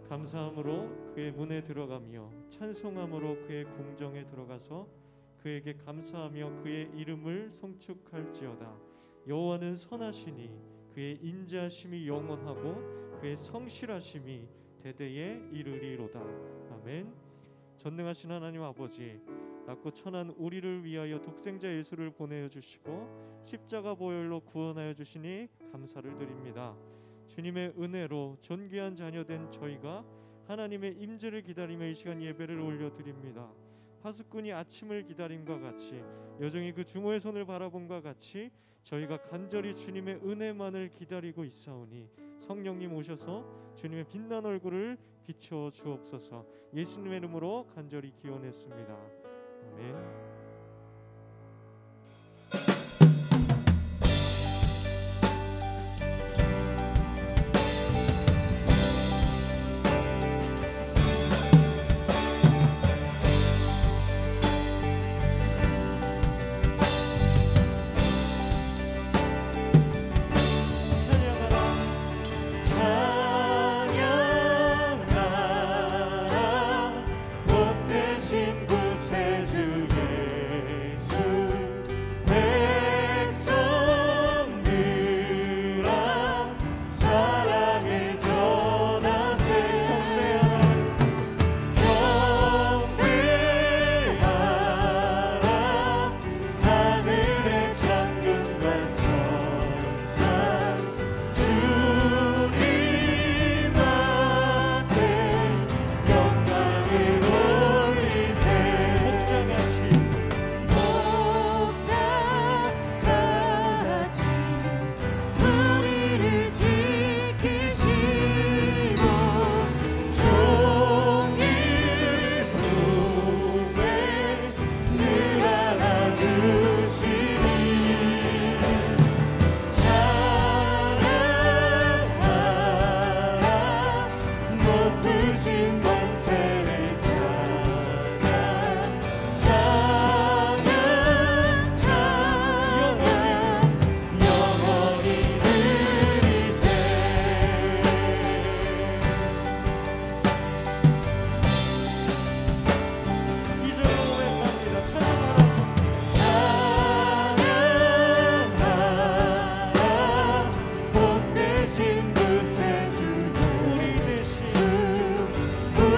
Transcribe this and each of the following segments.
감사함으로 그의 문에 들어가며 찬송함으로 그의 궁정에 들어가서 그에게 감사하며 그의 이름을 송축할지어다. 여호와는 선하시니 그의 인자하심이 영원하고 그의 성실하심이 대대에 이르리로다. 아멘. 전능하신 하나님 아버지, 낮고 천한 우리를 위하여 독생자 예수를 보내어 주시고 십자가 보혈로 구원하여 주시니 감사를 드립니다. 주님의 은혜로 존귀한 자녀된 저희가 하나님의 임재를 기다리며 이 시간 예배를 올려드립니다. 파수꾼이 아침을 기다림과 같이, 여정이 그 주모의 손을 바라본과 같이 저희가 간절히 주님의 은혜만을 기다리고 있사오니 성령님 오셔서 주님의 빛난 얼굴을 비추어 주옵소서. 예수님의 이름으로 간절히 기원했습니다. 아멘.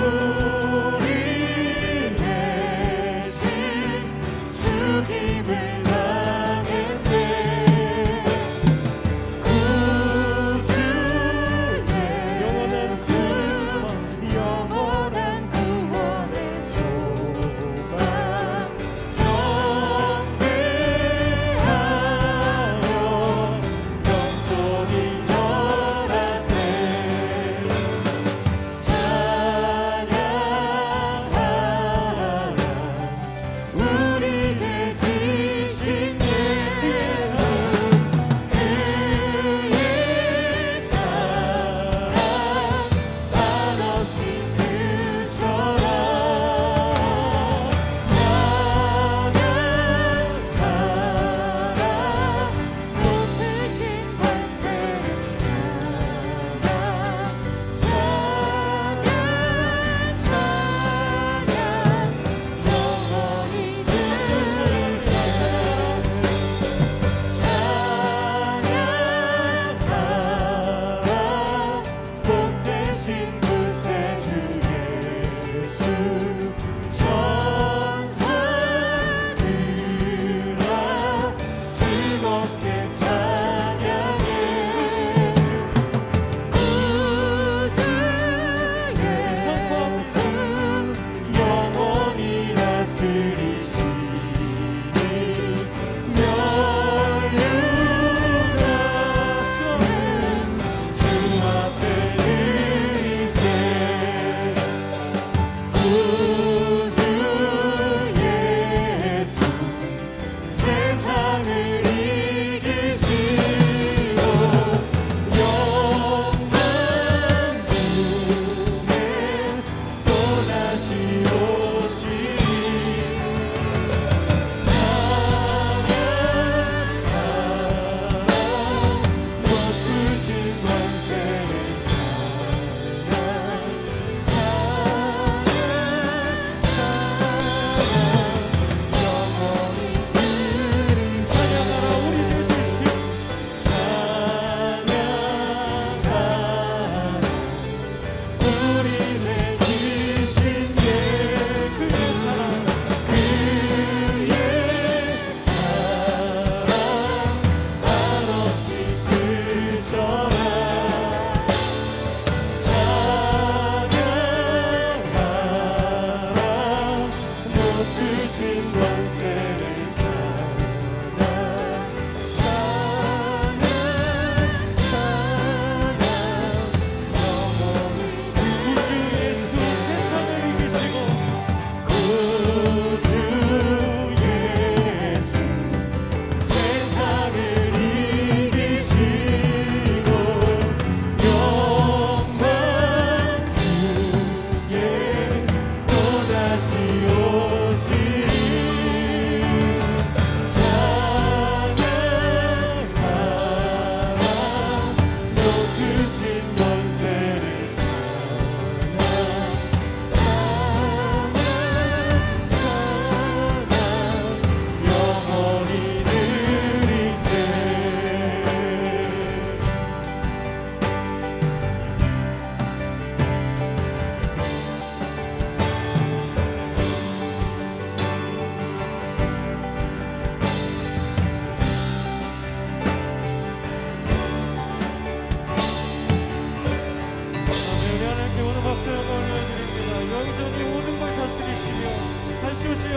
주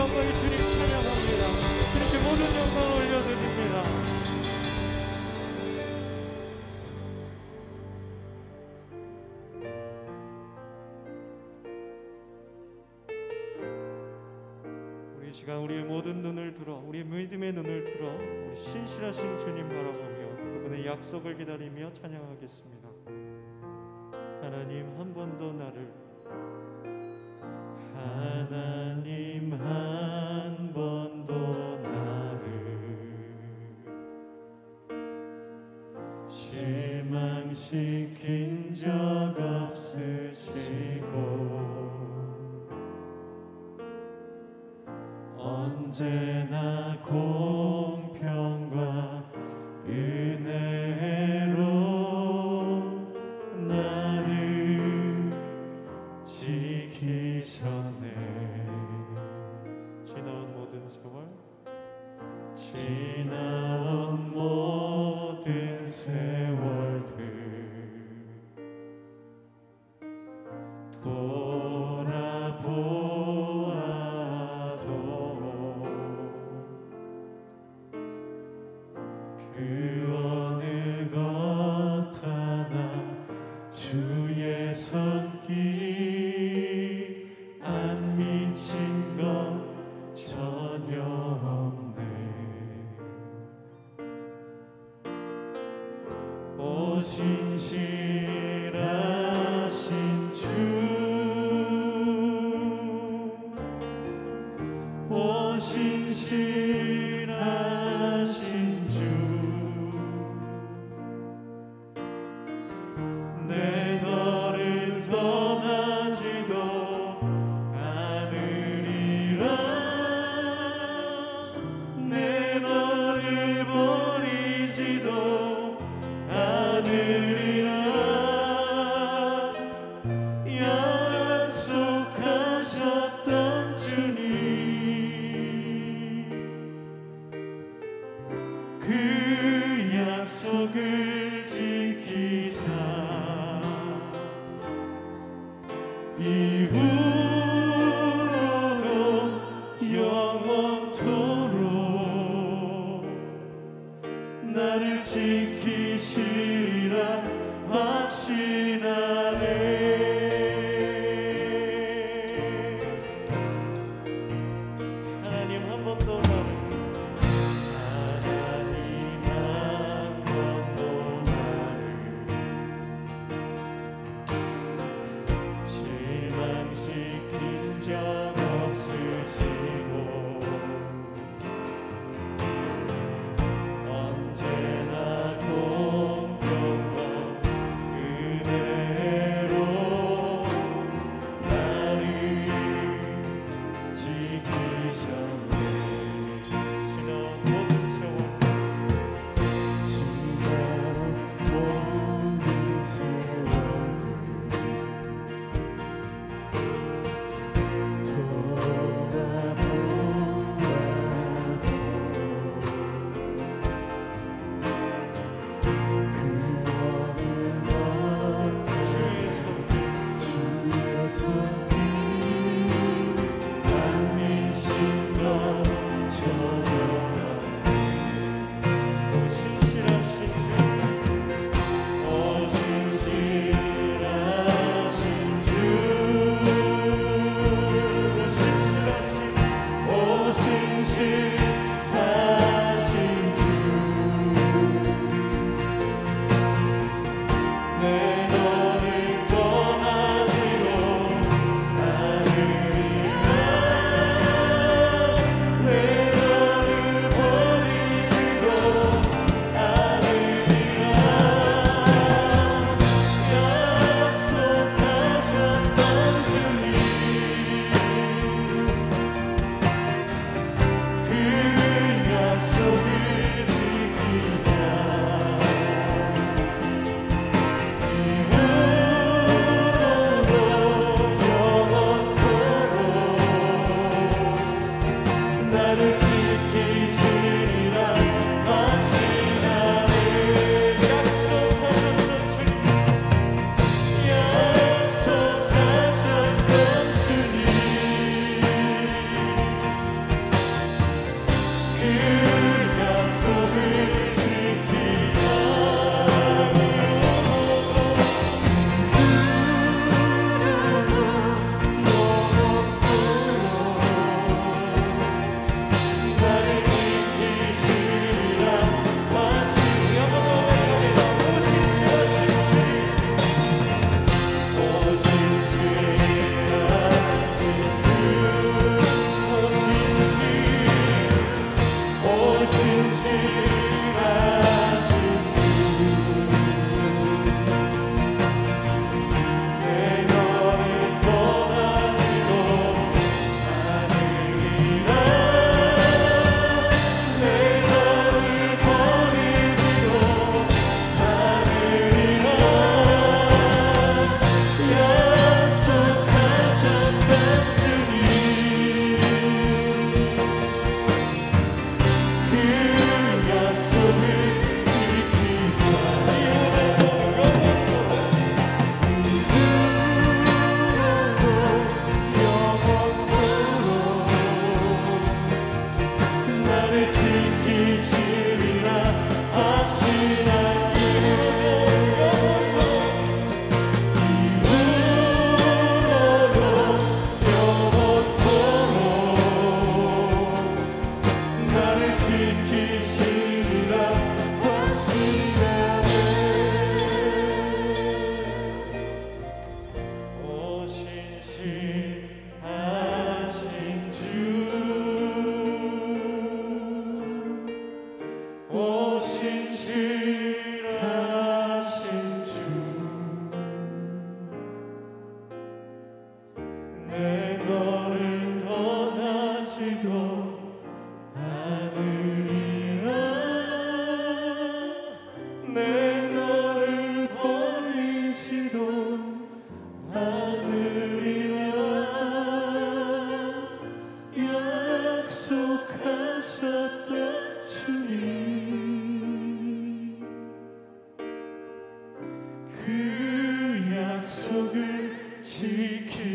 영광이 주님 찬양합니다. 주님께 모든 영광을 올려드립니다. 우리 시간 우리의 모든 눈을 들어, 우리의 믿음의 눈을 들어 우리 신실하신 주님 바라보며 그분의 약속을 기다리며 찬양하겠습니다. 하나님 한 번도 나를, 하나님 한 번도 나를 실망시킨 적 없으시고 언제나 공평과 은혜로 나를 지키셨네. 지나온 모든 세월, 지나온 모든 세월들 돌아보아도 그 어느 것 하나 주의 손길 안 미친 것 전혀 없네. 오 신실하신 주, 오 신실하신 주, 내 너를 떠나지도 않으리라. 내 너를 버리지도 않으리라. 약속하셨던 주님, 그 약속을 지키사 이후로도 영원토록 나를 지키시리라 확신하네. 하나님 한 번도 나를, 하나님 한 번도 나를 실망시킨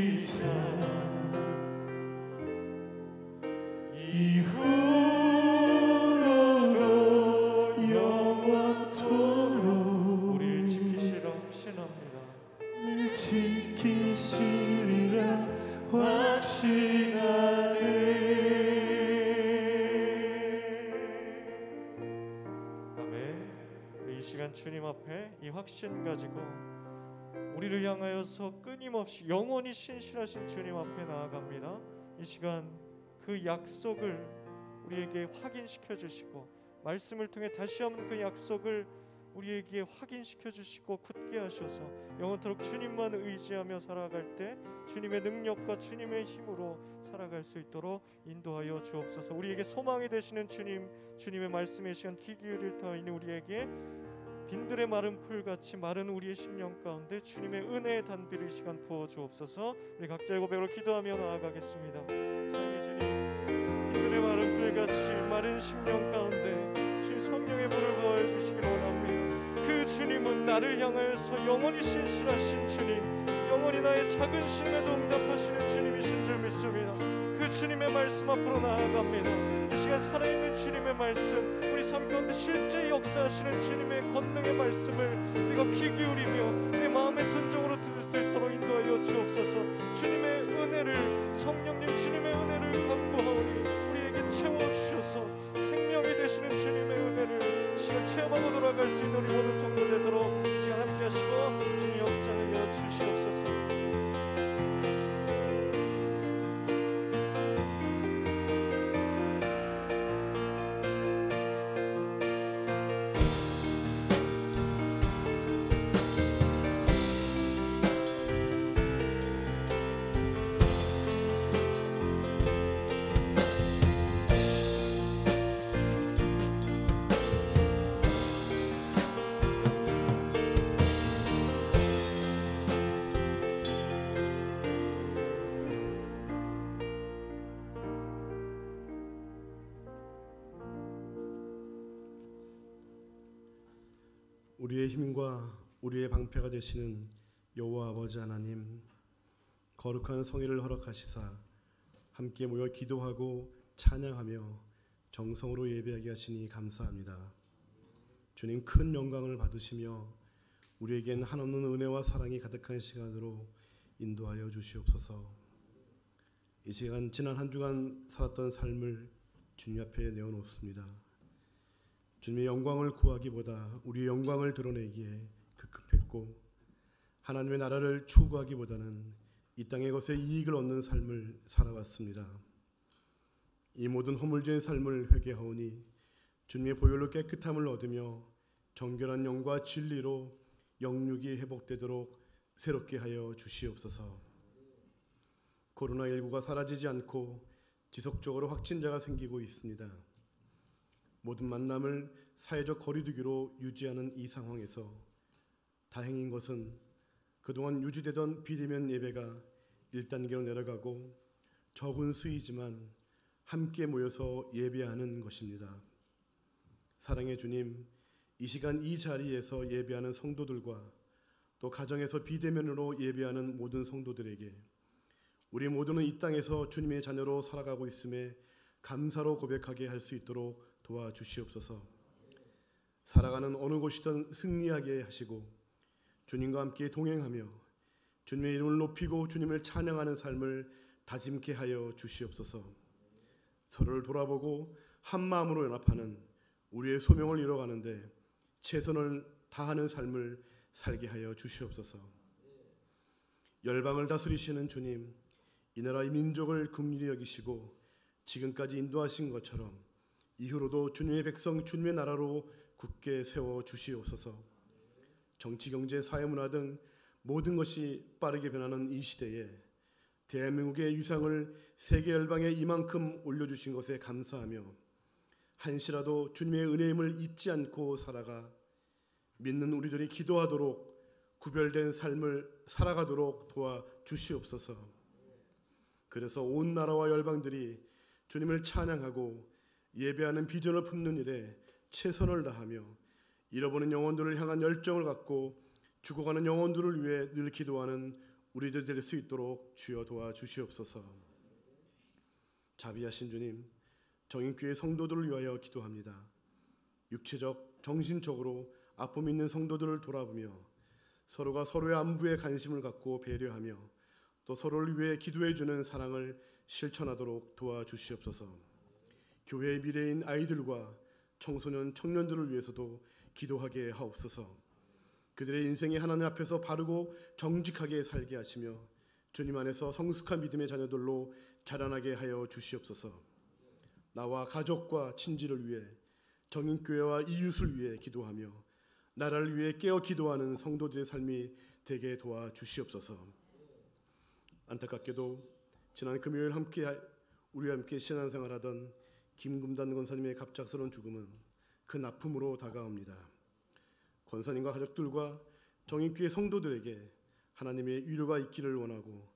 지키사 이후로도 영원토록 우리를 지키시라 확신합니다. 우리를 지키시리라 확신하네. 아멘. 우리 이 시간 주님 앞에 이 확신 가지고 우리를 향하여서 끊임없이 영원히 신실하신 주님 앞에 나아갑니다. 이 시간 그 약속을 우리에게 확인시켜 주시고 말씀을 통해 다시 한번 그 약속을 우리에게 확인시켜 주시고 굳게 하셔서 영원토록 주님만 의지하며 살아갈 때 주님의 능력과 주님의 힘으로 살아갈 수 있도록 인도하여 주옵소서. 우리에게 소망이 되시는 주님, 주님의 말씀의 시간 귀 기울일 터이니 우리에게 빈들의 마른 풀같이 마른 우리의 심령 가운데 주님의 은혜의 단비를 이 시간 부어 주옵소서. 우리 각자의 고백으로 기도하며 나아가겠습니다. 사랑의 주님, 빈들의 마른 풀같이 마른 심령 가운데 주님 성령의 불을 부어 주시기를 원합니다. 그 주님은 나를 향하여서 영원히 신실하신 주님, 영원히 나의 작은 심에도 응답하시는 주님이신 줄 믿습니다. 그 주님의 말씀 앞으로 나아갑니다. 이 시간 살아있는 주님의 말씀, 우리 삶 가운데 실제 역사하시는 주님의 권능의 말씀을 우리가 귀 기울이며 우리 마음의 순종으로 들을 수 있도록 인도하여 주옵소서. 주님의 은혜를, 성령님 주님의 은혜를 간구하오니 우리에게 채워주셔서 생명이 되시는 주님의 은혜를 이 시간 체험하고 돌아갈 수 있는 우리 모든 성도 되도록 이 시간 함께 하시고 주님 역사하여 주시옵소서. 우리의 힘과 우리의 방패가 되시는 여호와 아버지 하나님, 거룩한 성회를 허락하시사 함께 모여 기도하고 찬양하며 정성으로 예배하게 하시니 감사합니다. 주님, 큰 영광을 받으시며 우리에겐 한없는 은혜와 사랑이 가득한 시간으로 인도하여 주시옵소서. 이 시간 지난 한 주간 살았던 삶을 주님 앞에 내어놓습니다. 주님의 영광을 구하기보다 우리의 영광을 드러내기에 급급했고, 하나님의 나라를 추구하기보다는 이 땅의 것에 이익을 얻는 삶을 살아왔습니다. 이 모든 허물진 삶을 회개하오니 주님의 보혈로 깨끗함을 얻으며 정결한 영과 진리로 영육이 회복되도록 새롭게 하여 주시옵소서. 코로나19가 사라지지 않고 지속적으로 확진자가 생기고 있습니다. 모든 만남을 사회적 거리두기로 유지하는 이 상황에서 다행인 것은 그동안 유지되던 비대면 예배가 1단계로 내려가고 적은 수이지만 함께 모여서 예배하는 것입니다. 사랑의 주님, 이 시간 이 자리에서 예배하는 성도들과 또 가정에서 비대면으로 예배하는 모든 성도들에게 우리 모두는 이 땅에서 주님의 자녀로 살아가고 있음에 감사로 고백하게 할 수 있도록 도와주시옵소서. 살아가는 어느 곳이든 승리하게 하시고 주님과 함께 동행하며 주님의 이름을 높이고 주님을 찬양하는 삶을 다짐케 하여 주시옵소서. 서로를 돌아보고 한 마음으로 연합하는 우리의 소명을 이뤄가는데 최선을 다하는 삶을 살게 하여 주시옵소서. 열방을 다스리시는 주님, 이 나라 이 민족을 긍휼히 여기시고 지금까지 인도하신 것처럼 이후로도 주님의 백성 주님의 나라로 굳게 세워 주시옵소서. 정치, 경제, 사회, 문화 등 모든 것이 빠르게 변하는 이 시대에 대한민국의 위상을 세계 열방에 이만큼 올려주신 것에 감사하며 한시라도 주님의 은혜임을 잊지 않고 살아가 믿는 우리들이 기도하도록 구별된 삶을 살아가도록 도와주시옵소서. 그래서 온 나라와 열방들이 주님을 찬양하고 예배하는 비전을 품는 일에 최선을 다하며 잃어버린 영혼들을 향한 열정을 갖고 죽어가는 영혼들을 위해 늘 기도하는 우리들 될 수 있도록 주여 도와주시옵소서. 자비하신 주님, 정인교회 성도들을 위하여 기도합니다. 육체적, 정신적으로 아픔 있는 성도들을 돌아보며 서로가 서로의 안부에 관심을 갖고 배려하며 또 서로를 위해 기도해주는 사랑을 실천하도록 도와주시옵소서. 교회의 미래인 아이들과 청소년, 청년들을 위해서도 기도하게 하옵소서. 그들의 인생이 하나님 앞에서 바르고 정직하게 살게 하시며 주님 안에서 성숙한 믿음의 자녀들로 자라나게 하여 주시옵소서. 나와 가족과 친지를 위해, 정인교회와 이웃을 위해 기도하며 나라를 위해 깨어 기도하는 성도들의 삶이 되게 도와주시옵소서. 안타깝게도 지난 금요일 우리와 함께 신앙생활하던 김금단 권사님의 갑작스러운 죽음은 큰 아픔으로 다가옵니다. 권사님과 가족들과 정인교회 성도들에게 하나님의 위로가 있기를 원하고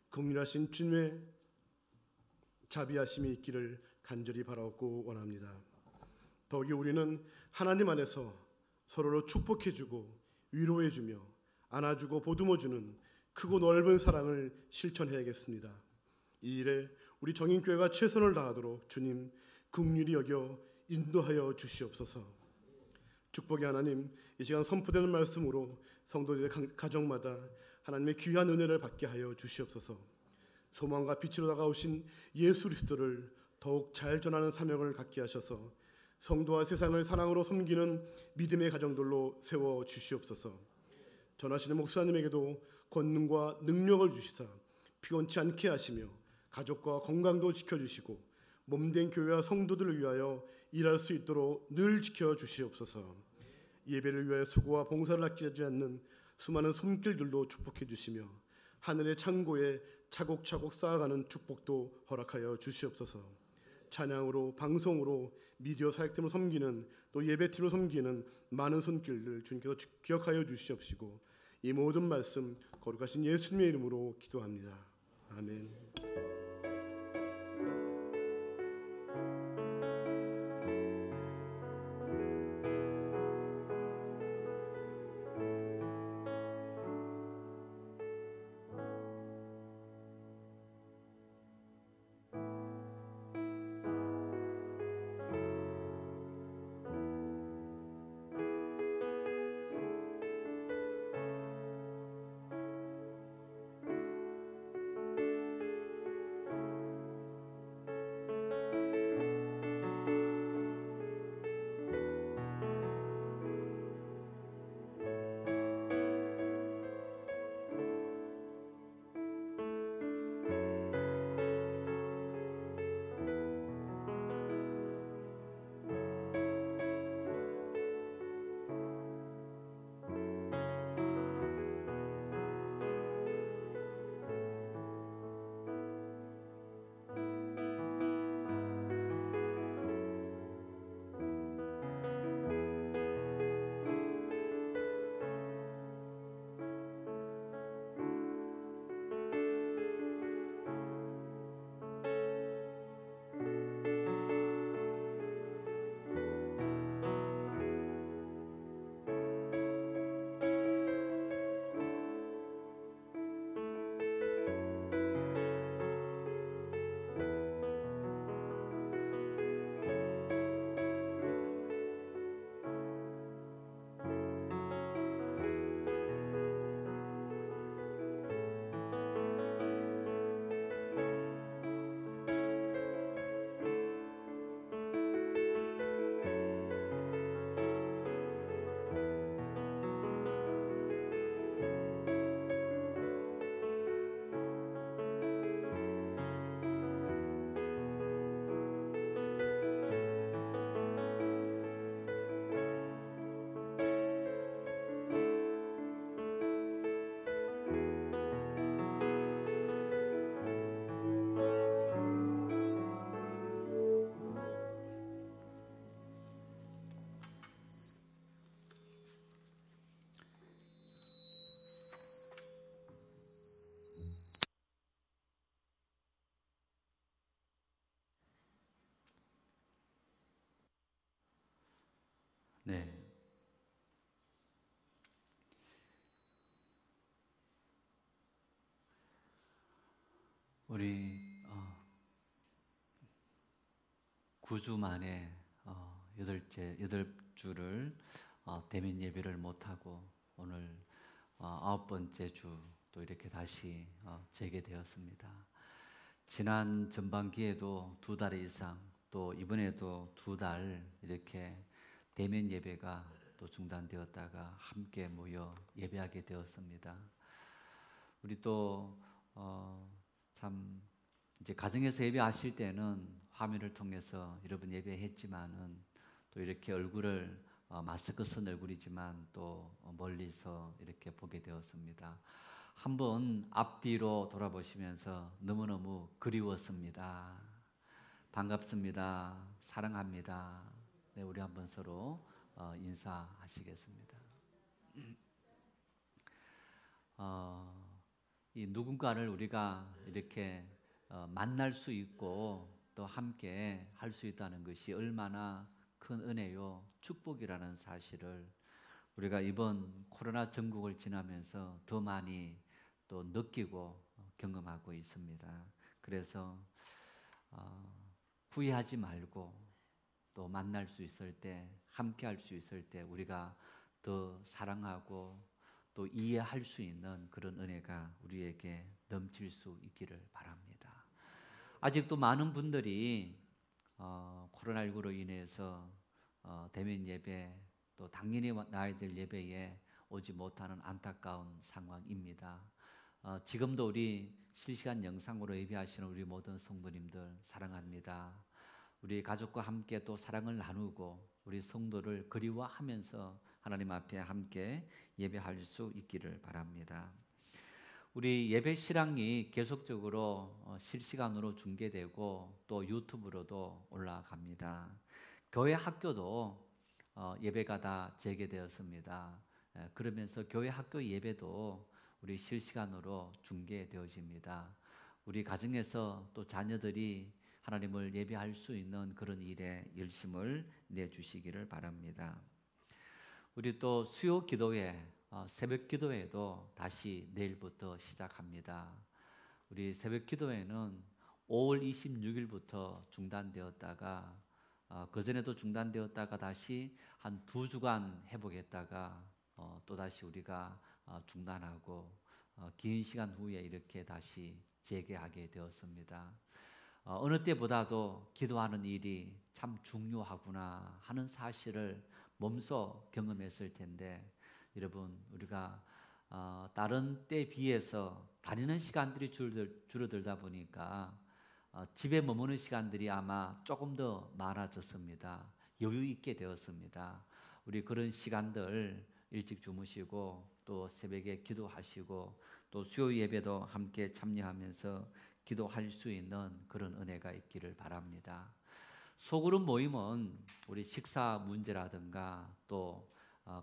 긍휼하신 주님의 자비하심이 있기를 간절히 바라고 원합니다. 더욱이 우리는 하나님 안에서 서로를 축복해주고 위로해주며 안아주고 보듬어주는 크고 넓은 사랑을 실천해야겠습니다. 이 일에 우리 정인교회가 최선을 다하도록 주님 긍휼히 여겨 인도하여 주시옵소서. 축복의 하나님, 이 시간 선포되는 말씀으로 성도들의 가정마다 하나님의 귀한 은혜를 받게 하여 주시옵소서. 소망과 빛으로 다가오신 예수 그리스도를 더욱 잘 전하는 사명을 갖게 하셔서 성도와 세상을 사랑으로 섬기는 믿음의 가정들로 세워 주시옵소서. 전하시는 목사님에게도 권능과 능력을 주시사 피곤치 않게 하시며 가족과 건강도 지켜주시고 몸된 교회와 성도들을 위하여 일할 수 있도록 늘 지켜주시옵소서. 예배를 위하여 수고와 봉사를 아끼지 않는 수많은 손길들도 축복해 주시며 하늘의 창고에 차곡차곡 쌓아가는 축복도 허락하여 주시옵소서. 찬양으로, 방송으로, 미디어 사역팀을 섬기는 또 예배팀을 섬기는 많은 손길들 주님께서 기억하여 주시옵시고 이 모든 말씀 거룩하신 예수님의 이름으로 기도합니다. 아멘. 네. 우리 9주 만에 여덟 주를 대면 예배를 못하고 오늘 9번째 주 또 이렇게 다시 재개되었습니다. 지난 전반기에도 2달 이상 또 이번에도 2달 이렇게 대면 예배가 또 중단되었다가 함께 모여 예배하게 되었습니다. 우리 또 참 이제 가정에서 예배하실 때는 화면을 통해서 여러분 예배했지만은 또 이렇게 얼굴을 마스크 쓴 얼굴이지만 또 멀리서 이렇게 보게 되었습니다. 한번 앞뒤로 돌아보시면서 너무너무 그리웠습니다. 반갑습니다. 사랑합니다. 네, 우리 한번 서로 인사하시겠습니다. 이 누군가를 우리가 이렇게 만날 수 있고 또 함께 할 수 있다는 것이 얼마나 큰 은혜요 축복이라는 사실을 우리가 이번 코로나 전국을 지나면서 더 많이 또 느끼고 경험하고 있습니다. 그래서 후회하지 말고 또 만날 수 있을 때 함께 할 수 있을 때 우리가 더 사랑하고 또 이해할 수 있는 그런 은혜가 우리에게 넘칠 수 있기를 바랍니다. 아직도 많은 분들이 코로나19로 인해서 대면 예배 또 당연히 나야 될 예배에 오지 못하는 안타까운 상황입니다. 지금도 우리 실시간 영상으로 예배하시는 우리 모든 성도님들 사랑합니다. 우리 가족과 함께 또 사랑을 나누고 우리 성도를 그리워하면서 하나님 앞에 함께 예배할 수 있기를 바랍니다. 우리 예배 실황이 계속적으로 실시간으로 중계되고 또 유튜브로도 올라갑니다. 교회 학교도 예배가 다 재개되었습니다. 그러면서 교회 학교 예배도 우리 실시간으로 중계되어집니다. 우리 가정에서 또 자녀들이 하나님을 예배할 수 있는 그런 일에 열심을 내주시기를 바랍니다. 우리 또 수요 기도회, 새벽 기도회도 다시 내일부터 시작합니다. 우리 새벽 기도회는 5월 26일부터 중단되었다가 그전에도 중단되었다가 다시 한 2주간 해보겠다가 또다시 우리가 중단하고 긴 시간 후에 이렇게 다시 재개하게 되었습니다. 어느 때보다도 기도하는 일이 참 중요하구나 하는 사실을 몸소 경험했을 텐데 여러분 우리가 다른 때에 비해서 다니는 시간들이 줄어들다 보니까 집에 머무는 시간들이 아마 조금 더 많아졌습니다. 여유 있게 되었습니다. 우리 그런 시간들 일찍 주무시고 또 새벽에 기도하시고 또 수요 예배도 함께 참여하면서 기도할 수 있는 그런 은혜가 있기를 바랍니다. 소그룹 모임은 우리 식사 문제라든가 또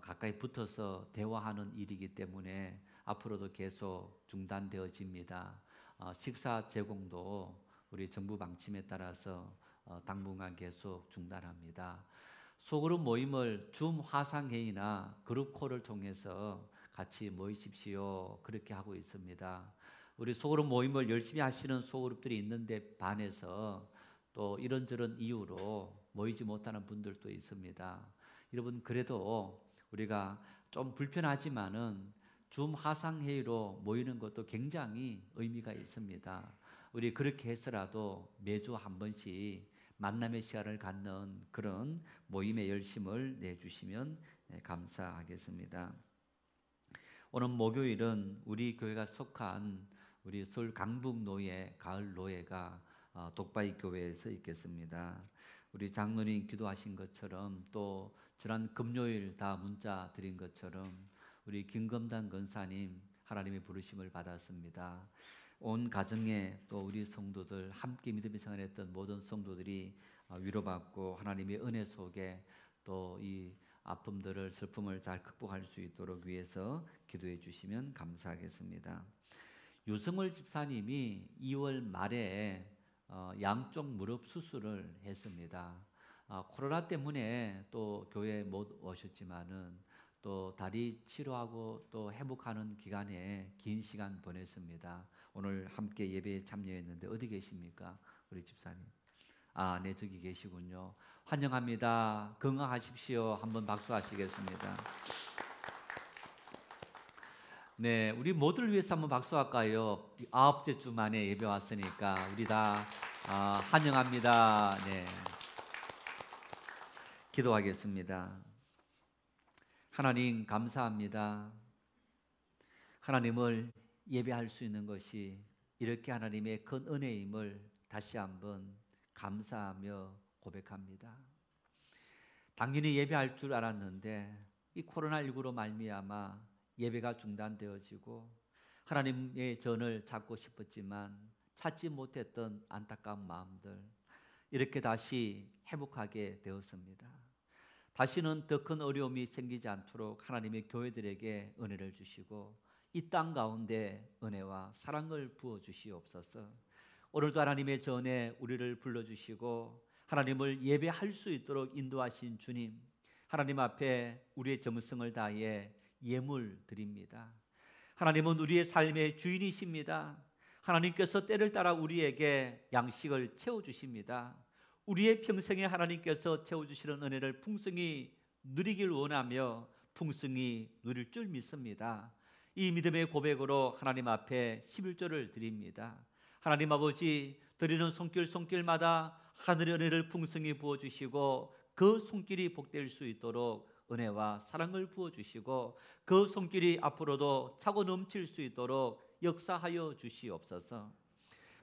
가까이 붙어서 대화하는 일이기 때문에 앞으로도 계속 중단되어집니다. 식사 제공도 우리 정부 방침에 따라서 당분간 계속 중단합니다. 소그룹 모임을 줌 화상회의나 그룹콜을 통해서 같이 모이십시오. 그렇게 하고 있습니다. 우리 소그룹 모임을 열심히 하시는 소그룹들이 있는데 반해서 또 이런저런 이유로 모이지 못하는 분들도 있습니다. 여러분 그래도 우리가 좀 불편하지만은 줌 화상회의로 모이는 것도 굉장히 의미가 있습니다. 우리 그렇게 해서라도 매주 한 번씩 만남의 시간을 갖는 그런 모임의 열심을 내주시면 감사하겠습니다. 오늘 목요일은 우리 교회가 속한 우리 서울 강북노예 가을 노예가 독바이 교회에서 있겠습니다. 우리 장로님 기도하신 것처럼 또 지난 금요일 다 문자 드린 것처럼 우리 김검단 권사님 하나님의 부르심을 받았습니다. 온 가정에 또 우리 성도들 함께 믿음의 생활했던 모든 성도들이 위로받고 하나님의 은혜 속에 또 이 아픔들을 슬픔을 잘 극복할 수 있도록 위해서 기도해 주시면 감사하겠습니다. 유성월 집사님이 2월 말에 양쪽 무릎 수술을 했습니다. 코로나 때문에 또 교회에 못 오셨지만은 또 다리 치료하고 또 회복하는 기간에 긴 시간 보냈습니다. 오늘 함께 예배에 참여했는데 어디 계십니까? 우리 집사님. 아, 네, 저기 계시군요. 환영합니다. 건강하십시오. 한번 박수하시겠습니다. 네, 우리 모두를 위해서 한번 박수할까요? 9째 주 만에 예배 왔으니까 우리 다 환영합니다. 네, 기도하겠습니다. 하나님 감사합니다. 하나님을 예배할 수 있는 것이 이렇게 하나님의 큰 은혜임을 다시 한번 감사하며 고백합니다. 당연히 예배할 줄 알았는데 이 코로나19로 말미암아 예배가 중단되어지고 하나님의 전을 찾고 싶었지만 찾지 못했던 안타까운 마음들, 이렇게 다시 회복하게 되었습니다. 다시는 더 큰 어려움이 생기지 않도록 하나님의 교회들에게 은혜를 주시고 이 땅 가운데 은혜와 사랑을 부어 주시옵소서. 오늘도 하나님의 전에 우리를 불러주시고 하나님을 예배할 수 있도록 인도하신 주님, 하나님 앞에 우리의 정성을 다해 예물 드립니다. 하나님은 우리의 삶의 주인이십니다. 하나님께서 때를 따라 우리에게 양식을 채워주십니다. 우리의 평생에 하나님께서 채워주시는 은혜를 풍성히 누리길 원하며 풍성히 누릴 줄 믿습니다. 이 믿음의 고백으로 하나님 앞에 11조를 드립니다. 하나님 아버지, 드리는 손길마다 하늘의 은혜를 풍성히 부어주시고 그 손길이 복될 수 있도록 은혜와 사랑을 부어주시고 그 손길이 앞으로도 차고 넘칠 수 있도록 역사하여 주시옵소서.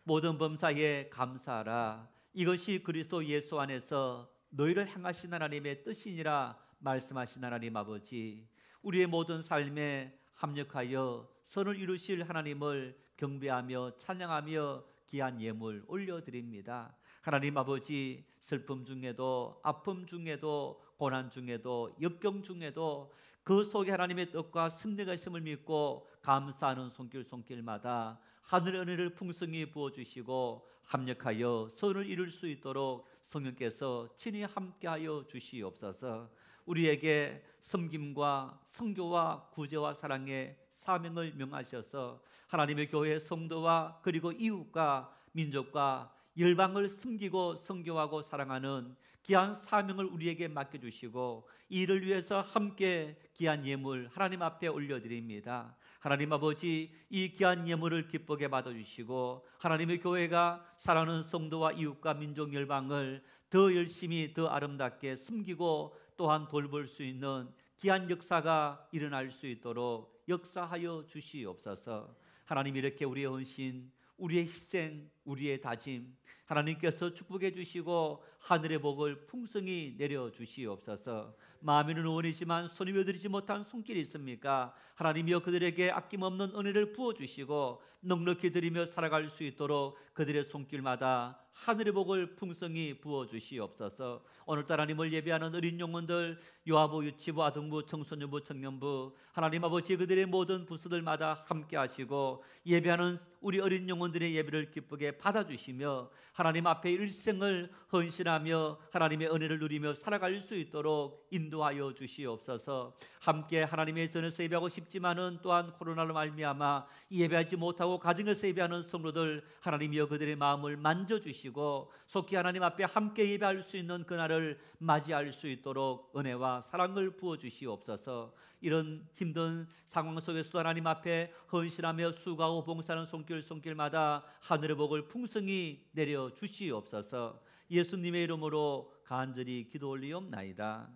모든 범사에 감사하라. 이것이 그리스도 예수 안에서 너희를 향하신 하나님의 뜻이니라 말씀하신 하나님 아버지, 우리의 모든 삶에 합력하여 선을 이루실 하나님을 경배하며 찬양하며 귀한 예물 올려드립니다. 하나님 아버지, 슬픔 중에도 아픔 중에도 고난 중에도 역경 중에도 그 속에 하나님의 뜻과 승리가 있음을 믿고 감사하는 손길마다 하늘의 은혜를 풍성히 부어주시고 합력하여 선을 이룰 수 있도록 성령께서 친히 함께하여 주시옵소서. 우리에게 섬김과 선교와 구제와 사랑의 사명을 명하셔서 하나님의 교회 성도와 그리고 이웃과 민족과 열방을 섬기고 선교하고 사랑하는 귀한 사명을 우리에게 맡겨주시고 이를 위해서 함께 귀한 예물 하나님 앞에 올려드립니다. 하나님 아버지, 이 귀한 예물을 기쁘게 받아주시고 하나님의 교회가 사랑하는 성도와 이웃과 민족 열방을 더 열심히 더 아름답게 섬기고 또한 돌볼 수 있는 귀한 역사가 일어날 수 있도록 역사하여 주시옵소서. 하나님, 이렇게 우리의 헌신, 우리의 희생, 우리의 다짐 하나님께서 축복해 주시고 하늘의 복을 풍성히 내려 주시옵소서. 마음에는 원이지만 손이 메어드리지 못한 손길이 있습니까? 하나님이여 그들에게 아낌없는 은혜를 부어주시고 넉넉히 드리며 살아갈 수 있도록 그들의 손길마다 하늘의 복을 풍성히 부어주시옵소서. 오늘따라 하나님을 예배하는 어린 영혼들, 요아부, 유치부, 아동부, 청소년부, 청년부 하나님 아버지, 그들의 모든 부서들마다 함께 하시고 예배하는 우리 어린 영혼들의 예배를 기쁘게 받아주시며 하나님 앞에 일생을 헌신하며 하나님의 은혜를 누리며 살아갈 수 있도록 인도하여 주시옵소서. 함께 하나님의 전에서 예배하고 싶지만은 또한 코로나로 말미암아 예배하지 못하고 가정에서 예배하는 성도들 하나님이여 그들의 마음을 만져주시고 속히 하나님 앞에 함께 예배할 수 있는 그날을 맞이할 수 있도록 은혜와 사랑을 부어주시옵소서. 이런 힘든 상황 속에서 하나님 앞에 헌신하며 수고하고 봉사하는 손길마다 하늘의 복을 풍성히 내려 주시옵소서. 예수님의 이름으로 간절히 기도 올리옵나이다.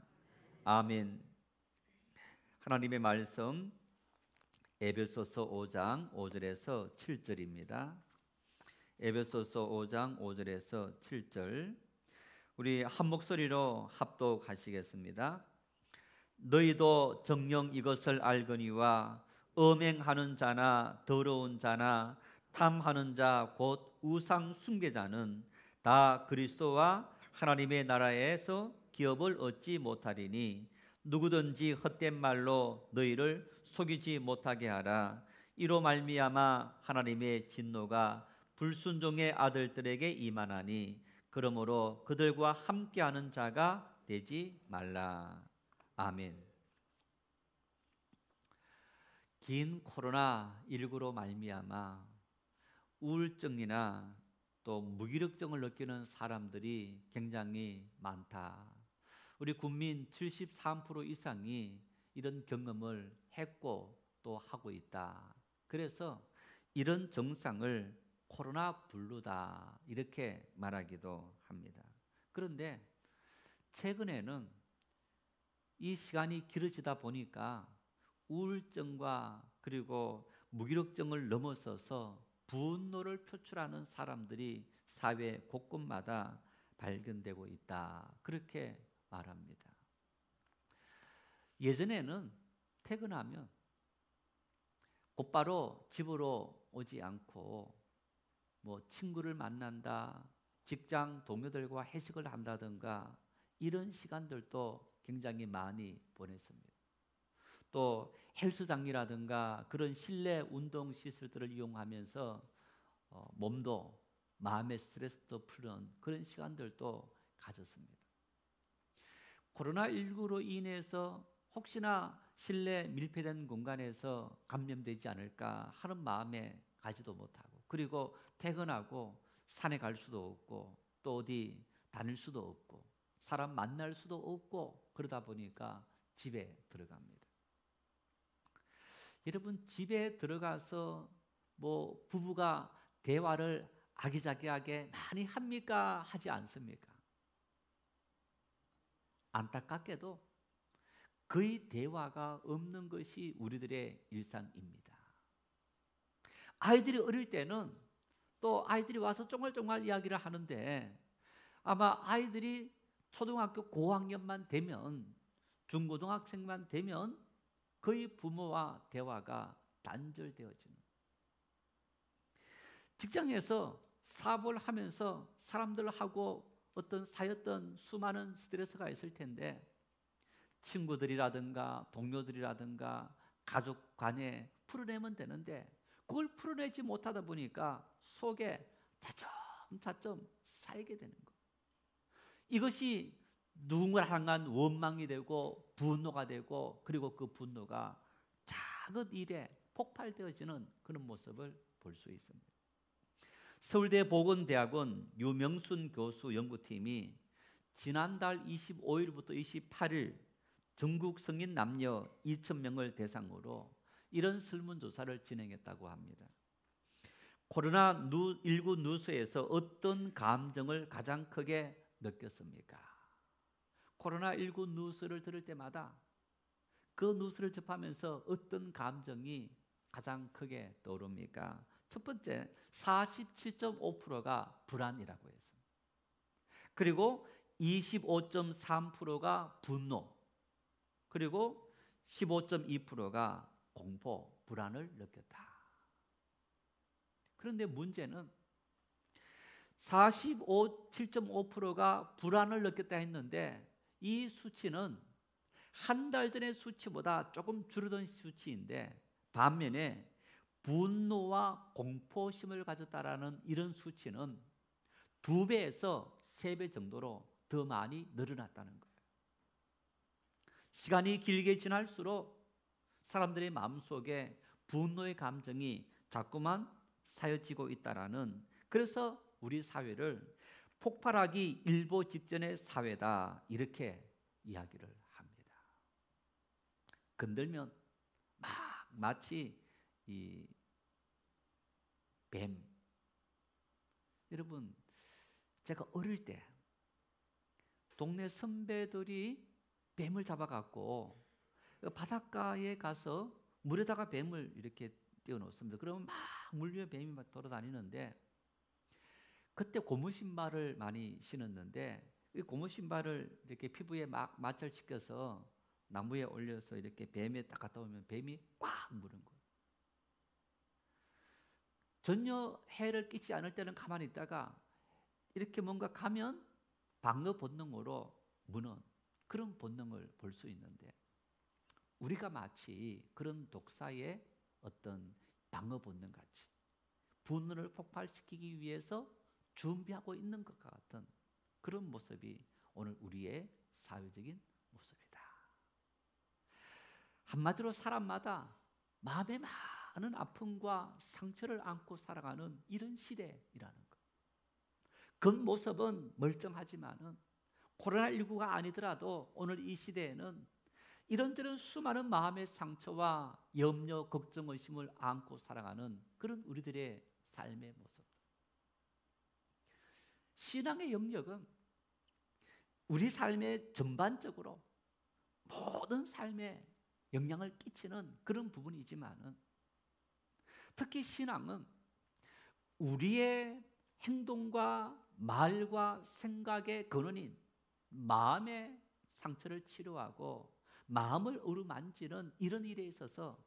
아멘. 하나님의 말씀 에베소서 5장 5절에서 7절입니다. 에베소서 5장 5절에서 7절 우리 한 목소리로 합독하시겠습니다. 너희도 정녕 이것을 알거니와 음행하는 자나 더러운 자나 탐하는 자 곧 우상 숭배자는 다 그리스도와 하나님의 나라에서 기업을 얻지 못하리니 누구든지 헛된 말로 너희를 속이지 못하게 하라. 이로 말미암아 하나님의 진노가 불순종의 아들들에게 임하나니 그러므로 그들과 함께하는 자가 되지 말라. 아멘. 긴 코로나19로 말미암아 우울증이나 또 무기력증을 느끼는 사람들이 굉장히 많다. 우리 국민 73% 이상이 이런 경험을 했고 또 하고 있다. 그래서 이런 증상을 코로나 블루다 이렇게 말하기도 합니다. 그런데 최근에는 이 시간이 길어지다 보니까 우울증과 그리고 무기력증을 넘어서서 분노를 표출하는 사람들이 사회 곳곳마다 발견되고 있다. 그렇게 말합니다. 예전에는 퇴근하면 곧바로 집으로 오지 않고 뭐 친구를 만난다, 직장 동료들과 회식을 한다든가 이런 시간들도 굉장히 많이 보냈습니다. 또 헬스장이라든가 그런 실내 운동 시설들을 이용하면서 몸도 마음의 스트레스도 푸는 그런 시간들도 가졌습니다. 코로나19로 인해서 혹시나 실내 밀폐된 공간에서 감염되지 않을까 하는 마음에 가지도 못하고, 그리고 퇴근하고 산에 갈 수도 없고 또 어디 다닐 수도 없고 사람 만날 수도 없고 그러다 보니까 집에 들어갑니다. 여러분, 집에 들어가서 뭐 부부가 대화를 아기자기하게 많이 합니까? 하지 않습니까? 안타깝게도 거의 대화가 없는 것이 우리들의 일상입니다. 아이들이 어릴 때는 또 아이들이 와서 쫑알쫑알 이야기를 하는데 아마 아이들이 초등학교 고학년만 되면, 중고등학생만 되면 거의 부모와 대화가 단절되어지는, 직장에서 사업을 하면서 사람들하고 어떤 쌓였던 수많은 스트레스가 있을 텐데 친구들이라든가 동료들이라든가 가족 간에 풀어내면 되는데 그걸 풀어내지 못하다 보니까 속에 차츰차츰 쌓이게 되는 거예요. 이것이 누군가를 향한 원망이 되고 분노가 되고, 그리고 그 분노가 작은 일에 폭발되어지는 그런 모습을 볼 수 있습니다. 서울대 보건대학원 유명순 교수 연구팀이 지난달 25일부터 28일 전국 성인 남녀 2,000명을 대상으로 이런 설문조사를 진행했다고 합니다. 코로나19 뉴스에서 어떤 감정을 가장 크게 느꼈습니까? 코로나19 뉴스를 들을 때마다 그 뉴스를 접하면서 어떤 감정이 가장 크게 떠오릅니까? 첫 번째, 47.5%가 불안이라고 했습니다. 그리고 25.3%가 분노, 그리고 15.2%가 공포, 불안을 느꼈다. 그런데 문제는 7.5%가 불안을 느꼈다 했는데 이 수치는 한 달 전의 수치보다 조금 줄어든 수치인데, 반면에 분노와 공포심을 가졌다라는 이런 수치는 2배에서 3배 정도로 더 많이 늘어났다는 거예요. 시간이 길게 지날수록 사람들의 마음속에 분노의 감정이 자꾸만 쌓여지고 있다라는, 그래서 우리 사회를 폭발하기 일보 직전의 사회다 이렇게 이야기를 합니다. 건들면 마치 이 뱀. 여러분, 제가 어릴 때 동네 선배들이 뱀을 잡아갖고 바닷가에 가서 물에다가 뱀을 이렇게 띄워놓습니다. 그러면 막 물 위에 뱀이 막 돌아다니는데, 그때 고무신발을 많이 신었는데 이 고무신발을 이렇게 피부에 막 마찰시켜서 나무에 올려서 이렇게 뱀에 딱 갖다 오면 뱀이 꽉 무는 거예요. 전혀 해를 끼치지 않을 때는 가만히 있다가 이렇게 뭔가 가면 방어 본능으로 무는 그런 본능을 볼 수 있는데, 우리가 마치 그런 독사의 어떤 방어 본능 같이 분노를 폭발시키기 위해서 준비하고 있는 것 같은 그런 모습이 오늘 우리의 사회적인 모습이다. 한마디로 사람마다 마음에 많은 아픔과 상처를 안고 살아가는 이런 시대이라는 것. 겉모습은 멀쩡하지만은 코로나19가 아니더라도 오늘 이 시대에는 이런저런 수많은 마음의 상처와 염려, 걱정, 의심을 안고 살아가는 그런 우리들의 삶의 모습. 신앙의 영역은 우리 삶의 전반적으로 모든 삶에 영향을 끼치는 그런 부분이지만은 특히 신앙은 우리의 행동과 말과 생각의 근원인 마음의 상처를 치료하고 마음을 어루만지는 이런 일에 있어서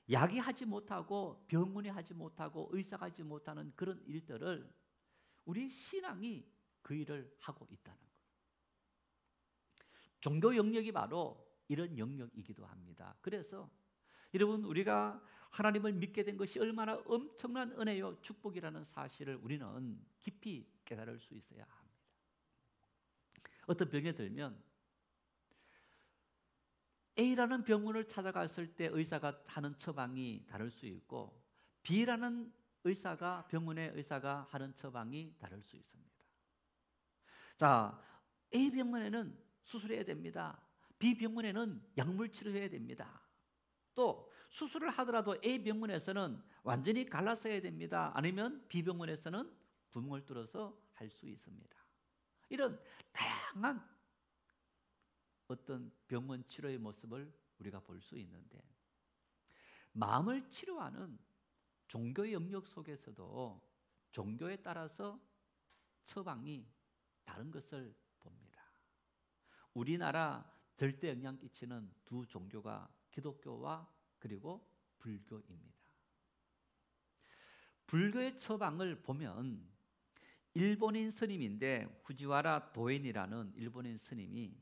약이 하지 못하고 병원이 하지 못하고 의사가 하지 못하는 그런 일들을 우리 신앙이 그 일을 하고 있다는 것. 종교 영역이 바로 이런 영역이기도 합니다. 그래서 여러분, 우리가 하나님을 믿게 된 것이 얼마나 엄청난 은혜요 축복이라는 사실을 우리는 깊이 깨달을 수 있어야 합니다. 어떤 병에 들면 A라는 병원을 찾아갔을 때 의사가 하는 처방이 다를 수 있고 B라는 병원의 의사가 하는 처방이 다를 수 있습니다. 자, A 병원에는 수술해야 됩니다. B 병원에는 약물 치료해야 됩니다. 또 수술을 하더라도 A 병원에서는 완전히 갈라서 해야 됩니다. 아니면 B 병원에서는 구멍을 뚫어서 할 수 있습니다. 이런 다양한 어떤 병원 치료의 모습을 우리가 볼 수 있는데, 마음을 치료하는 종교의 영역 속에서도 종교에 따라서 처방이 다른 것을 봅니다. 우리나라 절대 영향 끼치는 두 종교가 기독교와 그리고 불교입니다. 불교의 처방을 보면 일본인 스님인데 후지와라 도엔이라는 일본인 스님이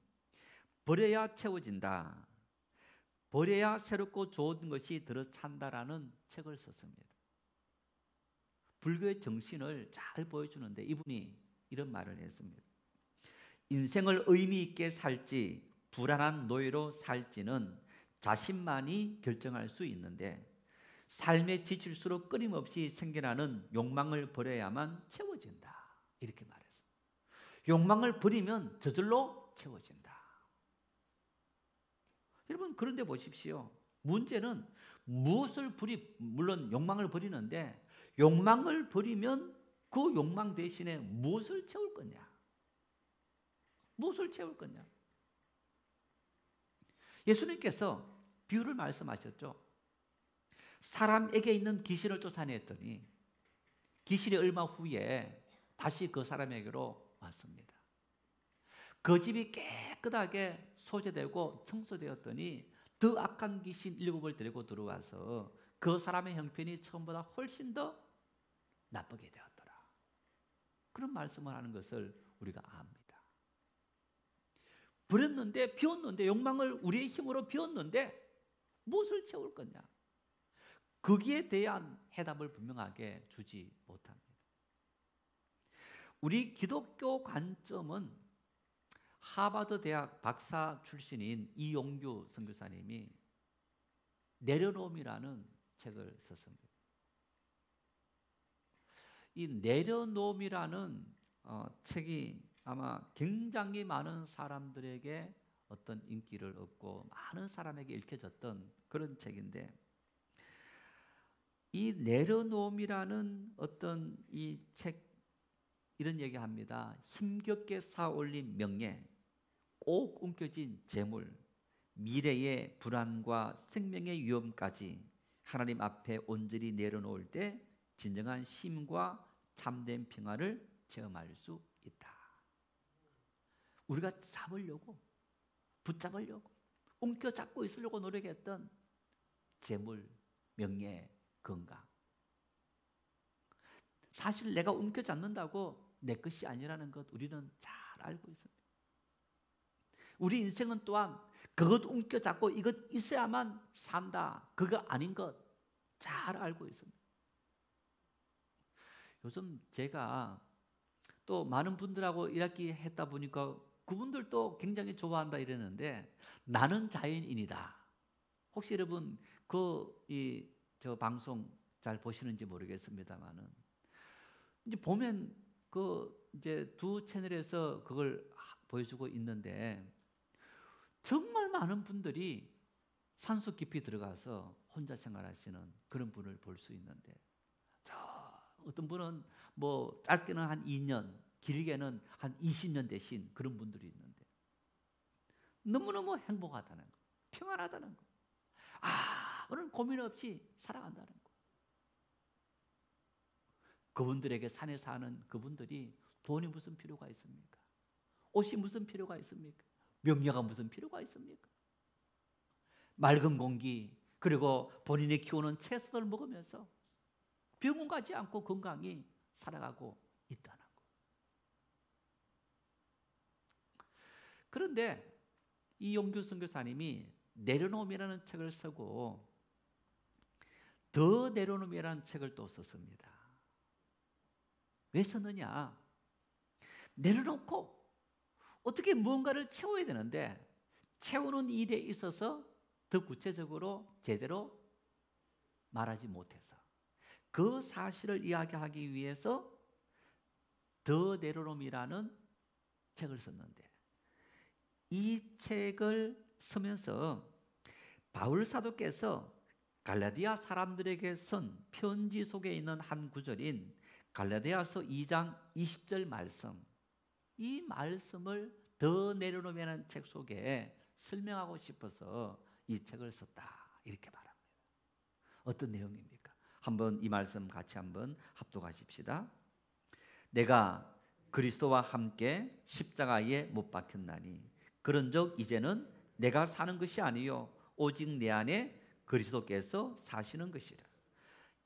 버려야 채워진다, 버려야 새롭고 좋은 것이 들어찬다라는 책을 썼습니다. 불교의 정신을 잘 보여주는데 이분이 이런 말을 했습니다. 인생을 의미 있게 살지 불안한 노예로 살지는 자신만이 결정할 수 있는데 삶에 지칠수록 끊임없이 생겨나는 욕망을 버려야만 채워진다. 이렇게 말했어요. 욕망을 버리면 저절로 채워진다. 여러분, 그런데 보십시오. 문제는 물론 욕망을 버리는데 욕망을 버리면 그 욕망 대신에 무엇을 채울 거냐? 무엇을 채울 거냐? 예수님께서 비유를 말씀하셨죠. 사람에게 있는 귀신을 쫓아냈더니 귀신이 얼마 후에 다시 그 사람에게로 왔습니다. 그 집이 깨끗하게 소재되고 청소되었더니 더 악한 귀신 7을 데리고 들어와서 그 사람의 형편이 처음보다 훨씬 더 나쁘게 되었더라. 그런 말씀을 하는 것을 우리가 압니다. 버렸는데, 비웠는데, 욕망을 우리의 힘으로 비웠는데 무엇을 채울 거냐? 거기에 대한 해답을 분명하게 주지 못합니다. 우리 기독교 관점은 하버드 대학 박사 출신인 이용규 선교사님이 내려놓음이라는 책을 썼습니다. 이 내려놓음이라는 책이 아마 굉장히 많은 사람들에게 어떤 인기를 얻고 많은 사람에게 읽혀졌던 그런 책인데, 이 내려놓음이라는 어떤 이 책 이런 얘기합니다. 힘겹게 쌓아올린 명예, 꼭 움켜쥔 재물, 미래의 불안과 생명의 위험까지 하나님 앞에 온전히 내려놓을 때 진정한 쉼과 참된 평화를 체험할 수 있다. 우리가 잡으려고, 붙잡으려고, 움켜잡고 있으려고 노력했던 재물, 명예, 건강, 사실 내가 움켜잡는다고 내 것이 아니라는 것 우리는 잘 알고 있습니다. 우리 인생은 또한 그것 움켜잡고 이것 있어야만 산다, 그거 아닌 것 잘 알고 있습니다. 요즘 제가 또 많은 분들하고 이야기 했다 보니까 그분들도 굉장히 좋아한다 이러는데, 나는 자연인이다. 혹시 여러분 이 저 방송 잘 보시는지 모르겠습니다만은 이제 보면 이제 두 채널에서 그걸 보여주고 있는데 정말 많은 분들이 산속 깊이 들어가서 혼자 생활하시는 그런 분을 볼 수 있는데, 어떤 분은 뭐 짧게는 한 2년, 길게는 한 20년 되신 그런 분들이 있는데 너무너무 행복하다는 거, 평안하다는 거, 아무런 고민 없이 살아간다는 거. 그분들에게 산에 사는 그분들이 돈이 무슨 필요가 있습니까? 옷이 무슨 필요가 있습니까? 명예가 무슨 필요가 있습니까? 맑은 공기, 그리고 본인이 키우는 채소를 먹으면서 병원 가지 않고 건강히 살아가고 있다는 거. 그런데 이용규 선교사님이 내려놓음이라는 책을 쓰고 더 내려놓음이라는 책을 또 썼습니다. 왜 썼느냐? 내려놓고 어떻게 무언가를 채워야 되는데 채우는 일에 있어서 더 구체적으로 제대로 말하지 못해서 그 사실을 이야기하기 위해서 더 내려놓음이라는 책을 썼는데, 이 책을 쓰면서 바울 사도께서 갈라디아 사람들에게 쓴 편지 속에 있는 한 구절인 갈라디아서 2장 20절 말씀, 이 말씀을 더 내려놓으라는 책 속에 설명하고 싶어서 이 책을 썼다, 이렇게 말합니다. 어떤 내용입니까? 한번 이 말씀 같이 한번 합독하십시다. 내가 그리스도와 함께 십자가에 못 박혔나니 그런즉 이제는 내가 사는 것이 아니요 오직 내 안에 그리스도께서 사시는 것이라.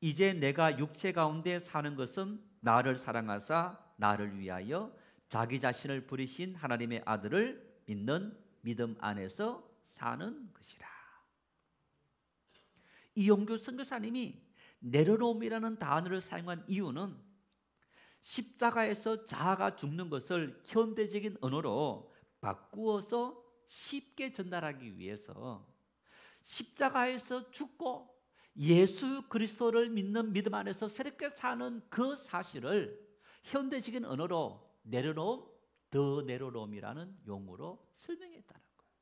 이제 내가 육체 가운데 사는 것은 나를 사랑하사 나를 위하여 자기 자신을 부리신 하나님의 아들을 믿는 믿음 안에서 사는 것이라. 이용규 선교사님이 내려놓음이라는 단어를 사용한 이유는 십자가에서 자아가 죽는 것을 현대적인 언어로 바꾸어서 쉽게 전달하기 위해서 십자가에서 죽고 예수 그리스도를 믿는 믿음 안에서 새롭게 사는 그 사실을 현대적인 언어로 내려놓음, 더 내려놓음이라는 용어로 설명했다는 거예요.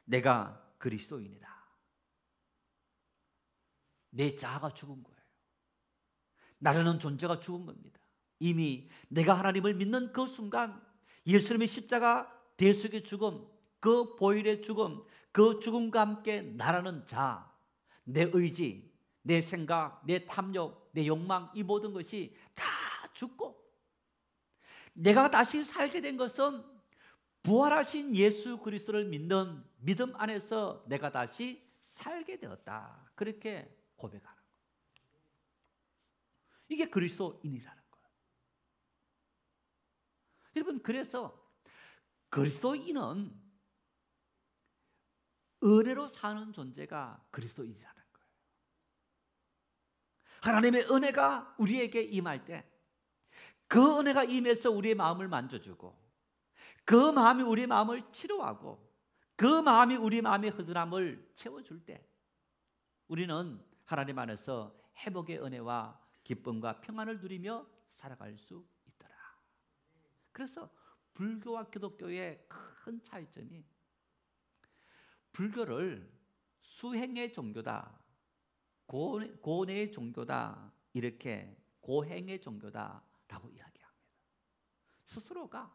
내가 그리스도인이다. 내 자아가 죽은 거예요. 나라는 존재가 죽은 겁니다. 이미 내가 하나님을 믿는 그 순간 예수님의 십자가 대속의 죽음, 그 보혈의 죽음, 그 죽음과 함께 나라는 자, 내 의지, 내 생각, 내 탐욕, 내 욕망, 이 모든 것이 다 죽고 내가 다시 살게 된 것은 부활하신 예수 그리스도를 믿는 믿음 안에서 내가 다시 살게 되었다. 그렇게 고백하는 거예요. 이게 그리스도인이라는 거예요. 여러분, 그래서 그리스도인은 은혜로 사는 존재가 그리스도인이라는 거예요. 하나님의 은혜가 우리에게 임할 때 그 은혜가 임해서 우리의 마음을 만져주고 그 마음이 우리의 마음을 치료하고 그 마음이 우리 마음의 허전함을 채워줄 때 우리는 하나님 안에서 회복의 은혜와 기쁨과 평안을 누리며 살아갈 수 있더라. 그래서 불교와 기독교의 큰 차이점이 불교를 수행의 종교다, 고뇌의 종교다, 이렇게 고행의 종교다라고 이야기합니다. 스스로가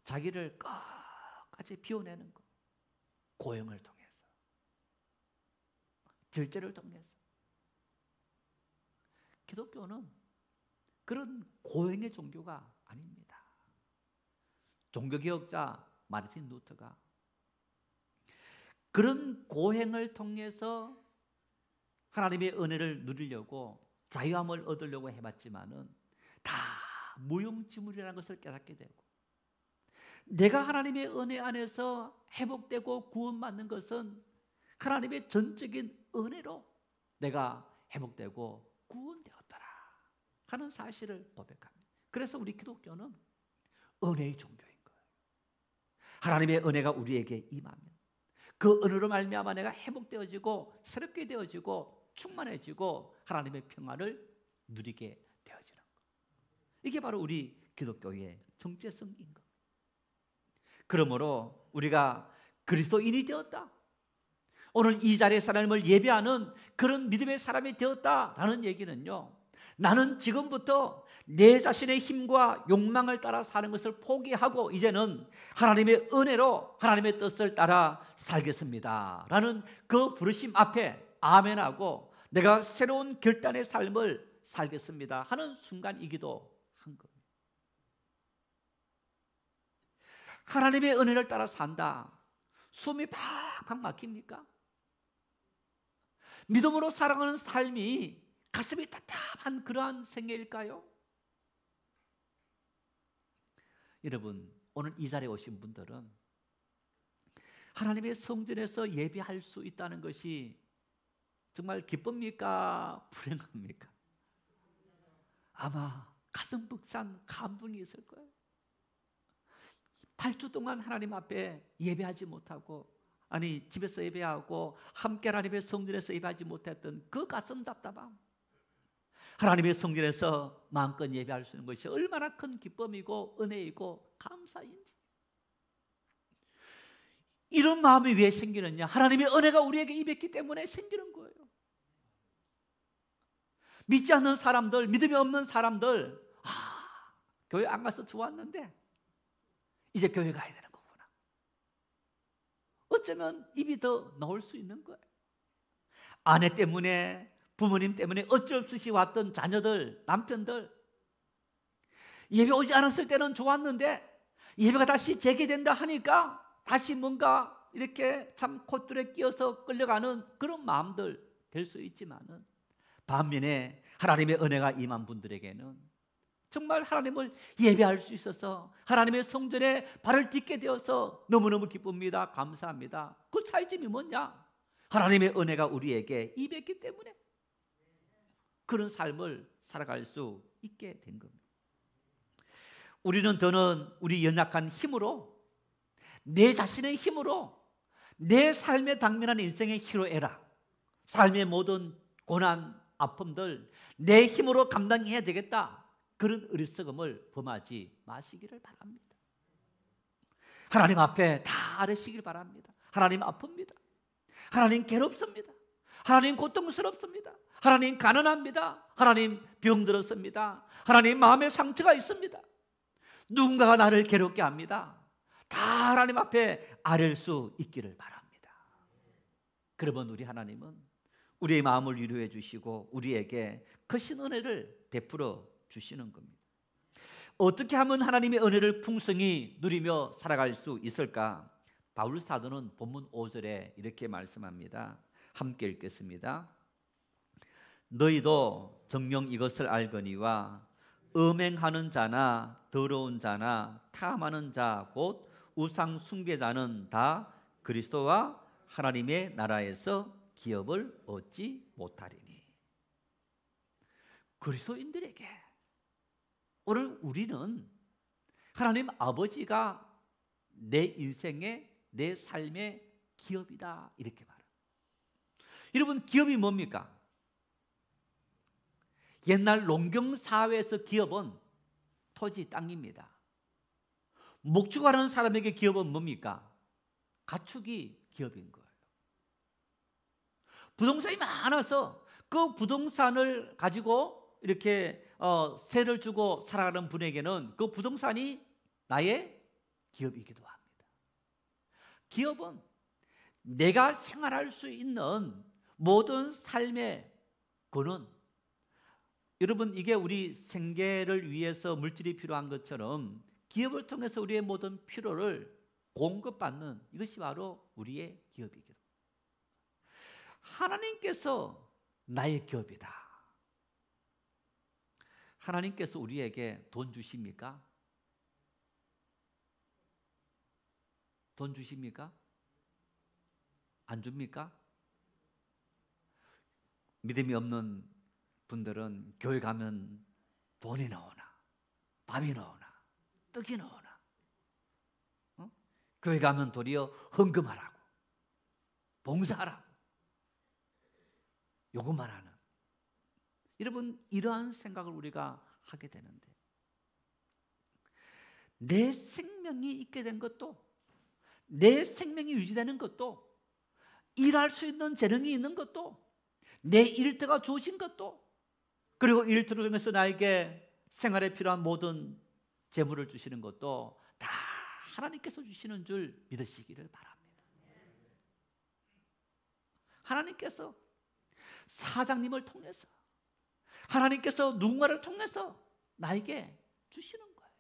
자기를 끝까지 비워내는 것, 고행을 통해서, 절제를 통해서. 기독교는 그런 고행의 종교가 아닙니다. 종교개혁자 마르틴 루터가 그런 고행을 통해서 하나님의 은혜를 누리려고 자유함을 얻으려고 해봤지만은 다 무용지물이라는 것을 깨닫게 되고 내가 하나님의 은혜 안에서 회복되고 구원받는 것은 하나님의 전적인 은혜로 내가 회복되고 구원되었더라 하는 사실을 고백합니다. 그래서 우리 기독교는 은혜의 종교인 거예요. 하나님의 은혜가 우리에게 임하면 그 은혜로 말미암아 내가 회복되어지고 새롭게 되어지고 충만해지고 하나님의 평안을 누리게 되어지는 것. 이게 바로 우리 기독교의 정체성인 것. 그러므로 우리가 그리스도인이 되었다, 오늘 이 자리에서 하나님을 예배하는 그런 믿음의 사람이 되었다라는 얘기는요, 나는 지금부터 내 자신의 힘과 욕망을 따라 사는 것을 포기하고 이제는 하나님의 은혜로 하나님의 뜻을 따라 살겠습니다 라는 그 부르심 앞에 아멘하고 내가 새로운 결단의 삶을 살겠습니다 하는 순간이기도 한 겁니다. 하나님의 은혜를 따라 산다, 숨이 팍팍 막힙니까? 믿음으로 살아가는 삶이 가슴이 답답한 그러한 생애일까요? 여러분, 오늘 이 자리에 오신 분들은 하나님의 성전에서 예배할 수 있다는 것이 정말 기쁩니까? 불행합니까? 아마 가슴 벅찬 감동이 있을 거예요. 8주 동안 하나님 앞에 예배하지 못하고, 아니 집에서 예배하고 함께 하나님의 성전에서 예배하지 못했던 그 가슴 답답함, 하나님의 성전에서 마음껏 예배할 수 있는 것이 얼마나 큰 기쁨이고 은혜이고 감사인지, 이런 마음이 왜 생기느냐? 하나님의 은혜가 우리에게 임했기 때문에 생기는 거예요. 믿지 않는 사람들, 믿음이 없는 사람들, 교회 안 가서 좋았는데 이제 교회 가야 되는 거구나, 어쩌면 입이 더 나올 수 있는 거예요. 아내 때문에, 부모님 때문에 어쩔 수 없이 왔던 자녀들, 남편들, 예배 오지 않았을 때는 좋았는데 예배가 다시 재개된다 하니까 다시 뭔가 이렇게 참 콧줄에 끼어서 끌려가는 그런 마음들 될 수 있지만은, 반면에 하나님의 은혜가 임한 분들에게는 정말 하나님을 예배할 수 있어서 하나님의 성전에 발을 딛게 되어서 너무너무 기쁩니다. 감사합니다. 그 차이점이 뭐냐? 하나님의 은혜가 우리에게 임했기 때문에 그런 삶을 살아갈 수 있게 된 겁니다. 우리는 더는 우리 연약한 힘으로, 내 자신의 힘으로 내 삶에 당면한 인생의 희로애락, 삶의 모든 고난, 아픔들 내 힘으로 감당해야 되겠다, 그런 어리석음을 범하지 마시기를 바랍니다. 하나님 앞에 다 아뢰시길 바랍니다. 하나님 아픕니다. 하나님 괴롭습니다. 하나님 고통스럽습니다. 하나님 가난합니다. 하나님 병들었습니다. 하나님 마음에 상처가 있습니다. 누군가가 나를 괴롭게 합니다. 다 하나님 앞에 아뢰 수 있기를 바랍니다. 그러면 우리 하나님은 우리의 마음을 위로해 주시고 우리에게 크신 은혜를 베풀어 주시는 겁니다. 어떻게 하면 하나님의 은혜를 풍성히 누리며 살아갈 수 있을까? 바울 사도는 본문 5절에 이렇게 말씀합니다. 함께 읽겠습니다. 너희도 정녕 이것을 알거니와 음행하는 자나 더러운 자나 탐하는 자 곧 우상 숭배자는 다 그리스도와 하나님의 나라에서 기업을 얻지 못하리니. 그리스도인들에게 오늘 우리는 하나님 아버지가 내 인생의, 내 삶의 기업이다, 이렇게 말합니다. 여러분, 기업이 뭡니까? 옛날 농경 사회에서 기업은 토지, 땅입니다. 목축하는 사람에게 기업은 뭡니까? 가축이 기업인 거예요. 부동산이 많아서 그 부동산을 가지고 이렇게 세를 주고 살아가는 분에게는 그 부동산이 나의 기업이기도 합니다. 기업은 내가 생활할 수 있는 모든 삶의 근원, 여러분, 이게 우리 생계를 위해서 물질이 필요한 것처럼 기업을 통해서 우리의 모든 필요를 공급받는 이것이 바로 우리의 기업이기도 합니다. 하나님께서 나의 기업이다. 하나님께서 우리에게 돈 주십니까? 돈 주십니까? 안 줍니까? 믿음이 없는 분들은 교회 가면 돈이 나오나, 밥이 나오나, 떡이 나오나, 교회 가면 도리어 헌금하라고, 봉사하라. 요것만 하는. 여러분, 이러한 생각을 우리가 하게 되는데, 내 생명이 있게 된 것도, 내 생명이 유지되는 것도, 일할 수 있는 재능이 있는 것도, 내 일터가 주어진 것도, 그리고 일터를 통해서 나에게 생활에 필요한 모든 재물을 주시는 것도 다 하나님께서 주시는 줄 믿으시기를 바랍니다. 하나님께서 사장님을 통해서, 하나님께서 누군가를 통해서 나에게 주시는 거예요.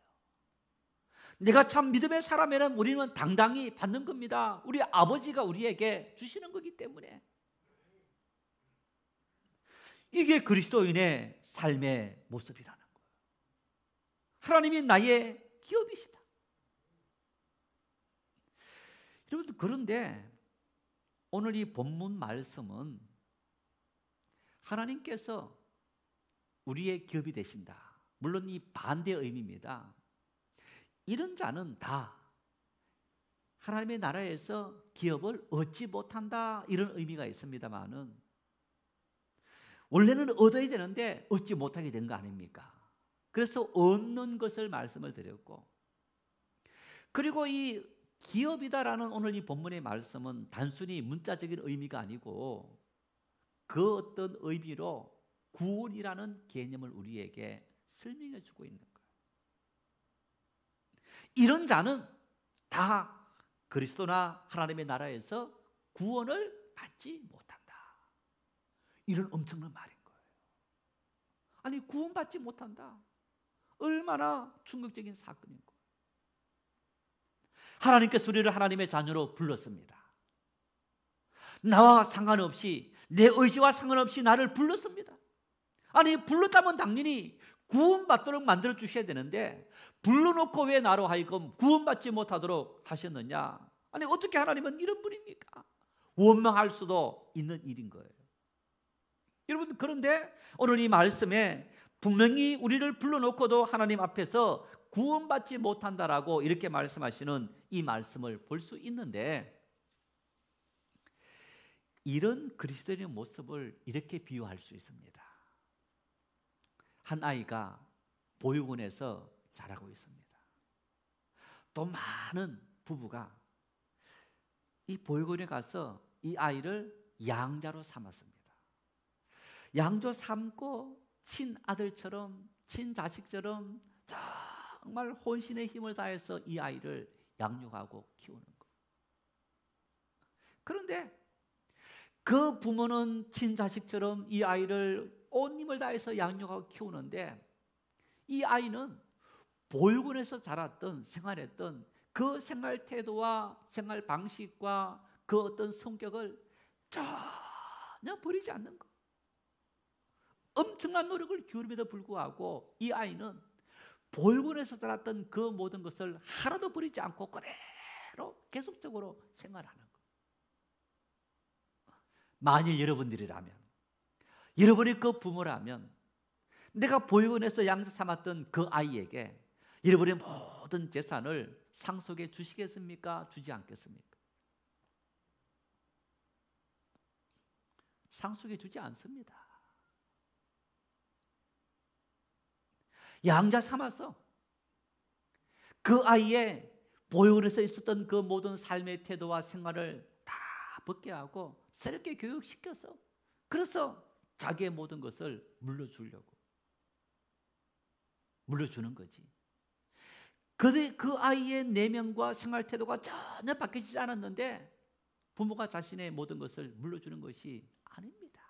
내가 참 믿음의 사람이라면 우리는 당당히 받는 겁니다. 우리 아버지가 우리에게 주시는 거기 때문에. 이게 그리스도인의 삶의 모습이라는 거예요. 하나님이 나의 기업이시다. 여러분들, 그런데 오늘 이 본문 말씀은 하나님께서 우리의 기업이 되신다. 물론 이 반대의 의미입니다. 이런 자는 다 하나님의 나라에서 기업을 얻지 못한다, 이런 의미가 있습니다만은, 원래는 얻어야 되는데 얻지 못하게 된 거 아닙니까? 그래서 얻는 것을 말씀을 드렸고, 그리고 이 기업이다라는 오늘 이 본문의 말씀은 단순히 문자적인 의미가 아니고 그 어떤 의미로 구원이라는 개념을 우리에게 설명해 주고 있는 거예요. 이런 자는 다 그리스도나 하나님의 나라에서 구원을 받지 못한다, 이런 엄청난 말인 거예요. 아니, 구원받지 못한다, 얼마나 충격적인 사건인 거예요. 하나님께서 우리를 하나님의 자녀로 불렀습니다. 나와 상관없이, 내 의지와 상관없이 나를 불렀습니다. 아니, 불렀다면 당연히 구원받도록 만들어 주셔야 되는데, 불러놓고 왜 나로 하여금 구원받지 못하도록 하셨느냐? 아니, 어떻게 하나님은 이런 분입니까? 원망할 수도 있는 일인 거예요. 여러분, 그런데 오늘 이 말씀에 분명히 우리를 불러놓고도 하나님 앞에서 구원받지 못한다라고 이렇게 말씀하시는 이 말씀을 볼 수 있는데, 이런 그리스도인의 모습을 이렇게 비유할 수 있습니다. 한 아이가 보육원에서 자라고 있습니다. 또 많은 부부가 이 보육원에 가서 이 아이를 양자로 삼았습니다. 양조 삼고 친아들처럼, 친자식처럼 정말 혼신의 힘을 다해서 이 아이를 양육하고 키우는 것. 그런데 그 부모는 친자식처럼 이 아이를 온 힘을 다해서 양육하고 키우는데, 이 아이는 보육원에서 자랐던, 생활했던 그 생활 태도와 생활 방식과 그 어떤 성격을 전혀 버리지 않는 것. 엄청난 노력을 기울임에도 불구하고 이 아이는 보육원에서 자랐던 그 모든 것을 하나도 버리지 않고 그대로 계속적으로 생활하는 것. 만일 여러분들이라면, 여러분이 그 부모라면, 내가 보육원에서 양자 삼았던 그 아이에게 여러분의 모든 재산을 상속해 주시겠습니까? 주지 않겠습니까? 상속해 주지 않습니다. 양자 삼아서 그 아이의 보육원에서 있었던 그 모든 삶의 태도와 생활을 다 벗게 하고 새롭게 교육시켜서, 그래서 자기의 모든 것을 물려주는 거지. 그 아이의 내면과 생활 태도가 전혀 바뀌지 않았는데 부모가 자신의 모든 것을 물려주는 것이 아닙니다.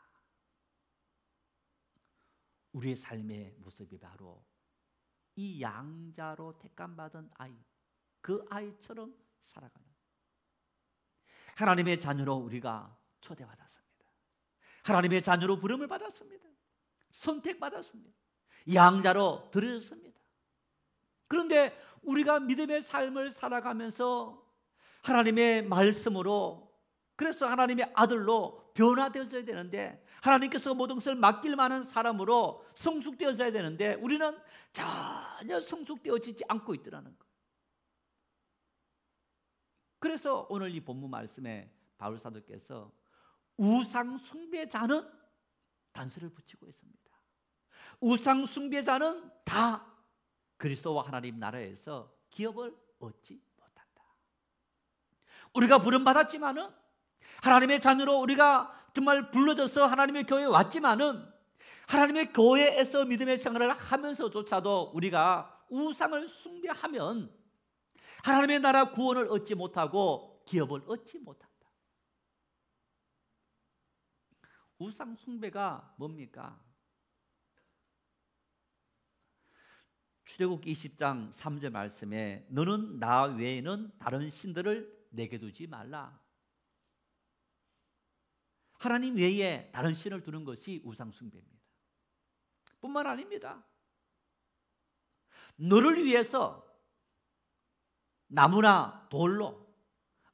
우리의 삶의 모습이 바로 이 양자로 택감받은 아이, 그 아이처럼 살아가는, 하나님의 자녀로 우리가 초대받았습니다. 하나님의 자녀로 부름을 받았습니다. 선택받았습니다. 양자로 드려졌습니다. 그런데 우리가 믿음의 삶을 살아가면서 하나님의 말씀으로, 그래서 하나님의 아들로 변화되어져야 되는데, 하나님께서 모든 것을 맡길 만한 사람으로 성숙되어져야 되는데 우리는 전혀 성숙되어지지 않고 있더라는 것. 그래서 오늘 이 본문 말씀에 바울 사도께서 우상 숭배자는 단서를 붙이고 있습니다. 우상 숭배자는 다 그리스도와 하나님 나라에서 기업을 얻지 못한다. 우리가 부름받았지만은 하나님의 자녀로 우리가 정말 불러져서 하나님의 교회에 왔지만은 하나님의 교회에서 믿음의 생활을 하면서조차도 우리가 우상을 숭배하면 하나님의 나라 구원을 얻지 못하고 기업을 얻지 못한다. 우상 숭배가 뭡니까? 출애굽기 20장 3절 말씀에 너는 나 외에는 다른 신들을 내게 두지 말라. 하나님 외에 다른 신을 두는 것이 우상 숭배입니다. 뿐만 아닙니다. 너를 위해서 나무나 돌로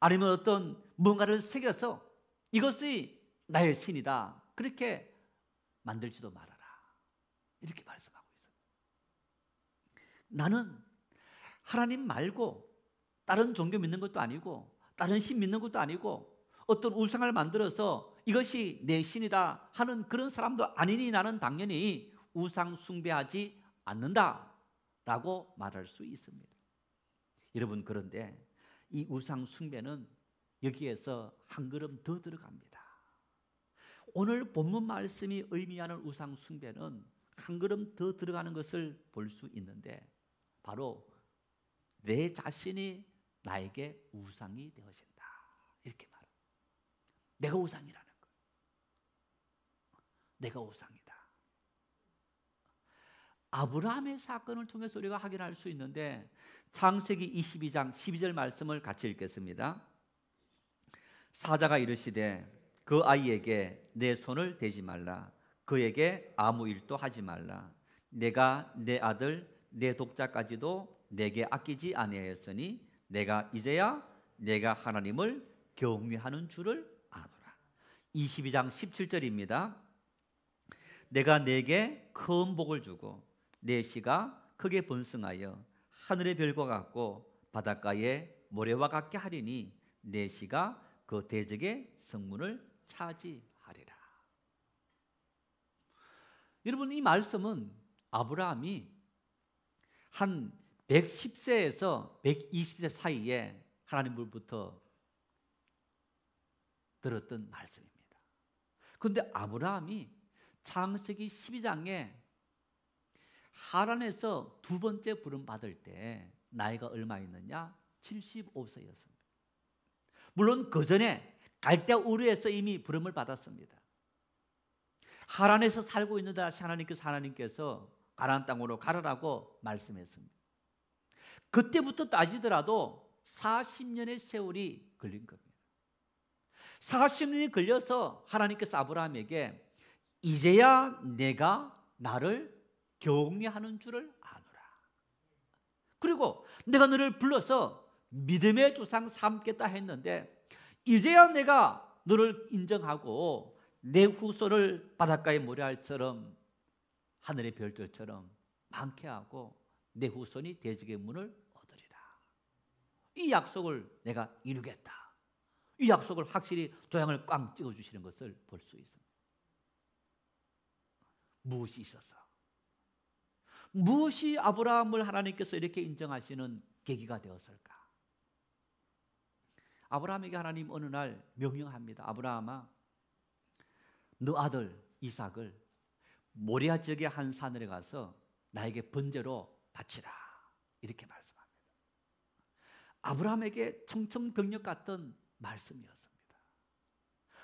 아니면 어떤 뭔가를 새겨서 이것이 나의 신이다, 그렇게 만들지도 말아라, 이렇게 말씀하고 있어요. 나는 하나님 말고 다른 종교 믿는 것도 아니고 다른 신 믿는 것도 아니고 어떤 우상을 만들어서 이것이 내 신이다 하는 그런 사람도 아니니 나는 당연히 우상 숭배하지 않는다라고 말할 수 있습니다. 여러분, 그런데 이 우상 숭배는 여기에서 한 걸음 더 들어갑니다. 오늘 본문 말씀이 의미하는 우상 숭배는 한 걸음 더 들어가는 것을 볼 수 있는데, 바로 내 자신이 나에게 우상이 되어진다, 이렇게 말합니다. 내가 우상이라는 것, 내가 우상이다. 아브라함의 사건을 통해서 우리가 확인할 수 있는데, 창세기 22장 12절 말씀을 같이 읽겠습니다. 사자가 이르시되 그 아이에게 내 손을 대지 말라, 그에게 아무 일도 하지 말라. 내가 내 아들 내 독자까지도 내게 아끼지 아니하였으니 내가 이제야 내가 하나님을 경외하는 줄을 아노라. 22장 17절입니다. 내가 내게 큰 복을 주고 내 씨가 크게 번성하여 하늘의 별과 같고 바닷가의 모래와 같게 하리니 내 씨가 그 대적의 성문을 차지하리라. 여러분, 이 말씀은 아브라함이 한 110세에서 120세 사이에 하나님으로부터 들었던 말씀입니다. 그런데 아브라함이 창세기 12장에 하란에서 두 번째 부름 받을 때 나이가 얼마 있느냐? 75세였습니다. 물론 그 전에 갈대아 우르에서 이미 부름을 받았습니다. 하란에서 살고 있는 하나님께서 가나안 땅으로 가라라고 말씀했습니다. 그때부터 따지더라도 40년의 세월이 걸린 겁니다. 40년이 걸려서 하나님께서 아브라함에게 이제야 내가 나를 경외하는 줄을 아노라. 그리고 내가 너를 불러서 믿음의 조상 삼겠다 했는데 이제야 내가 너를 인정하고 내 후손을 바닷가의 모래알처럼 하늘의 별들처럼 많게 하고 내 후손이 대적의 문을 얻으리라. 이 약속을 내가 이루겠다. 이 약속을 확실히 도장을 꽝 찍어주시는 것을 볼 수 있습니다. 무엇이 있었어? 무엇이 아브라함을 하나님께서 이렇게 인정하시는 계기가 되었을까? 아브라함에게 하나님 어느 날 명령합니다. 아브라함아, 너 아들 이삭을 모리아 지역의 한 산에 가서 나에게 번제로 바치라, 이렇게 말씀합니다. 아브라함에게 청청병력 같던 말씀이었습니다.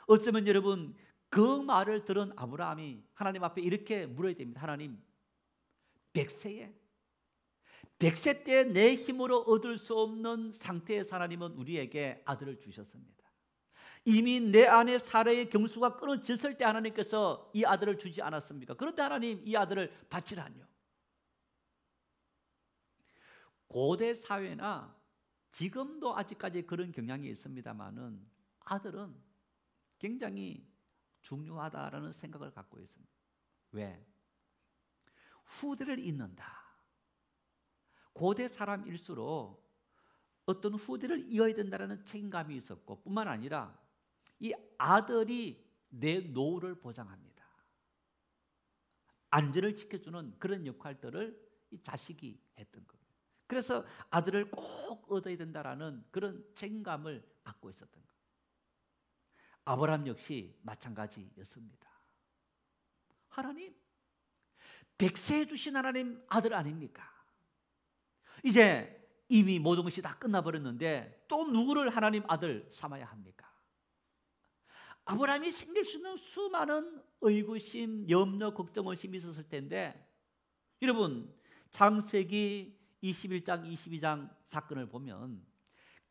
어쩌면 여러분, 그 말을 들은 아브라함이 하나님 앞에 이렇게 물어야 됩니다. 하나님, 100세 때 내 힘으로 얻을 수 없는 상태에서 하나님은 우리에게 아들을 주셨습니다. 이미 내 안에 사라의 경수가 끊어졌을 때 하나님께서 이 아들을 주지 않았습니까? 그런데 하나님, 이 아들을 바치라뇨. 고대 사회나 지금도 아직까지 그런 경향이 있습니다만은 아들은 굉장히 중요하다라는 생각을 갖고 있습니다. 왜? 후대를 잇는다. 고대 사람일수록 어떤 후대를 이어야 된다는 책임감이 있었고, 뿐만 아니라 이 아들이 내 노후를 보장합니다. 안전을 지켜주는 그런 역할들을 이 자식이 했던 겁니다. 그래서 아들을 꼭 얻어야 된다라는 그런 책임감을 갖고 있었던 겁니다. 아브라함 역시 마찬가지였습니다. 하나님, 백세 주신 하나님 아들 아닙니까? 이제 이미 모든 것이 다 끝나버렸는데 또 누구를 하나님 아들 삼아야 합니까? 아브라함이 생길 수 있는 수많은 의구심, 염려, 걱정, 의심이 있었을 텐데, 여러분 창세기 21장, 22장 사건을 보면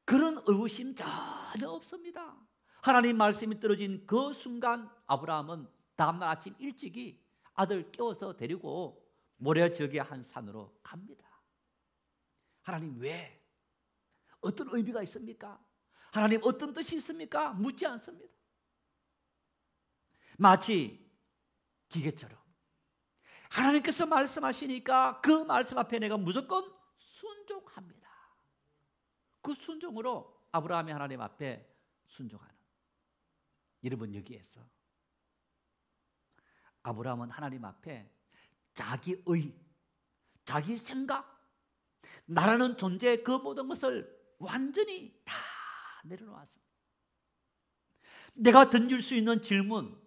그런 의구심 전혀 없습니다. 하나님 말씀이 떨어진 그 순간 아브라함은 다음날 아침 일찍이 아들 깨워서 데리고 모래 저기 한 산으로 갑니다. 하나님 왜? 어떤 의미가 있습니까? 하나님 어떤 뜻이 있습니까? 묻지 않습니다. 마치 기계처럼 하나님께서 말씀하시니까 그 말씀 앞에 내가 무조건 순종합니다. 그 순종으로 아브라함이 하나님 앞에 순종하는, 여러분 여기에서 아브라함은 하나님 앞에 자기의, 자기 생각, 나라는 존재의 그 모든 것을 완전히 다 내려놓았습니다. 내가 던질 수 있는 질문,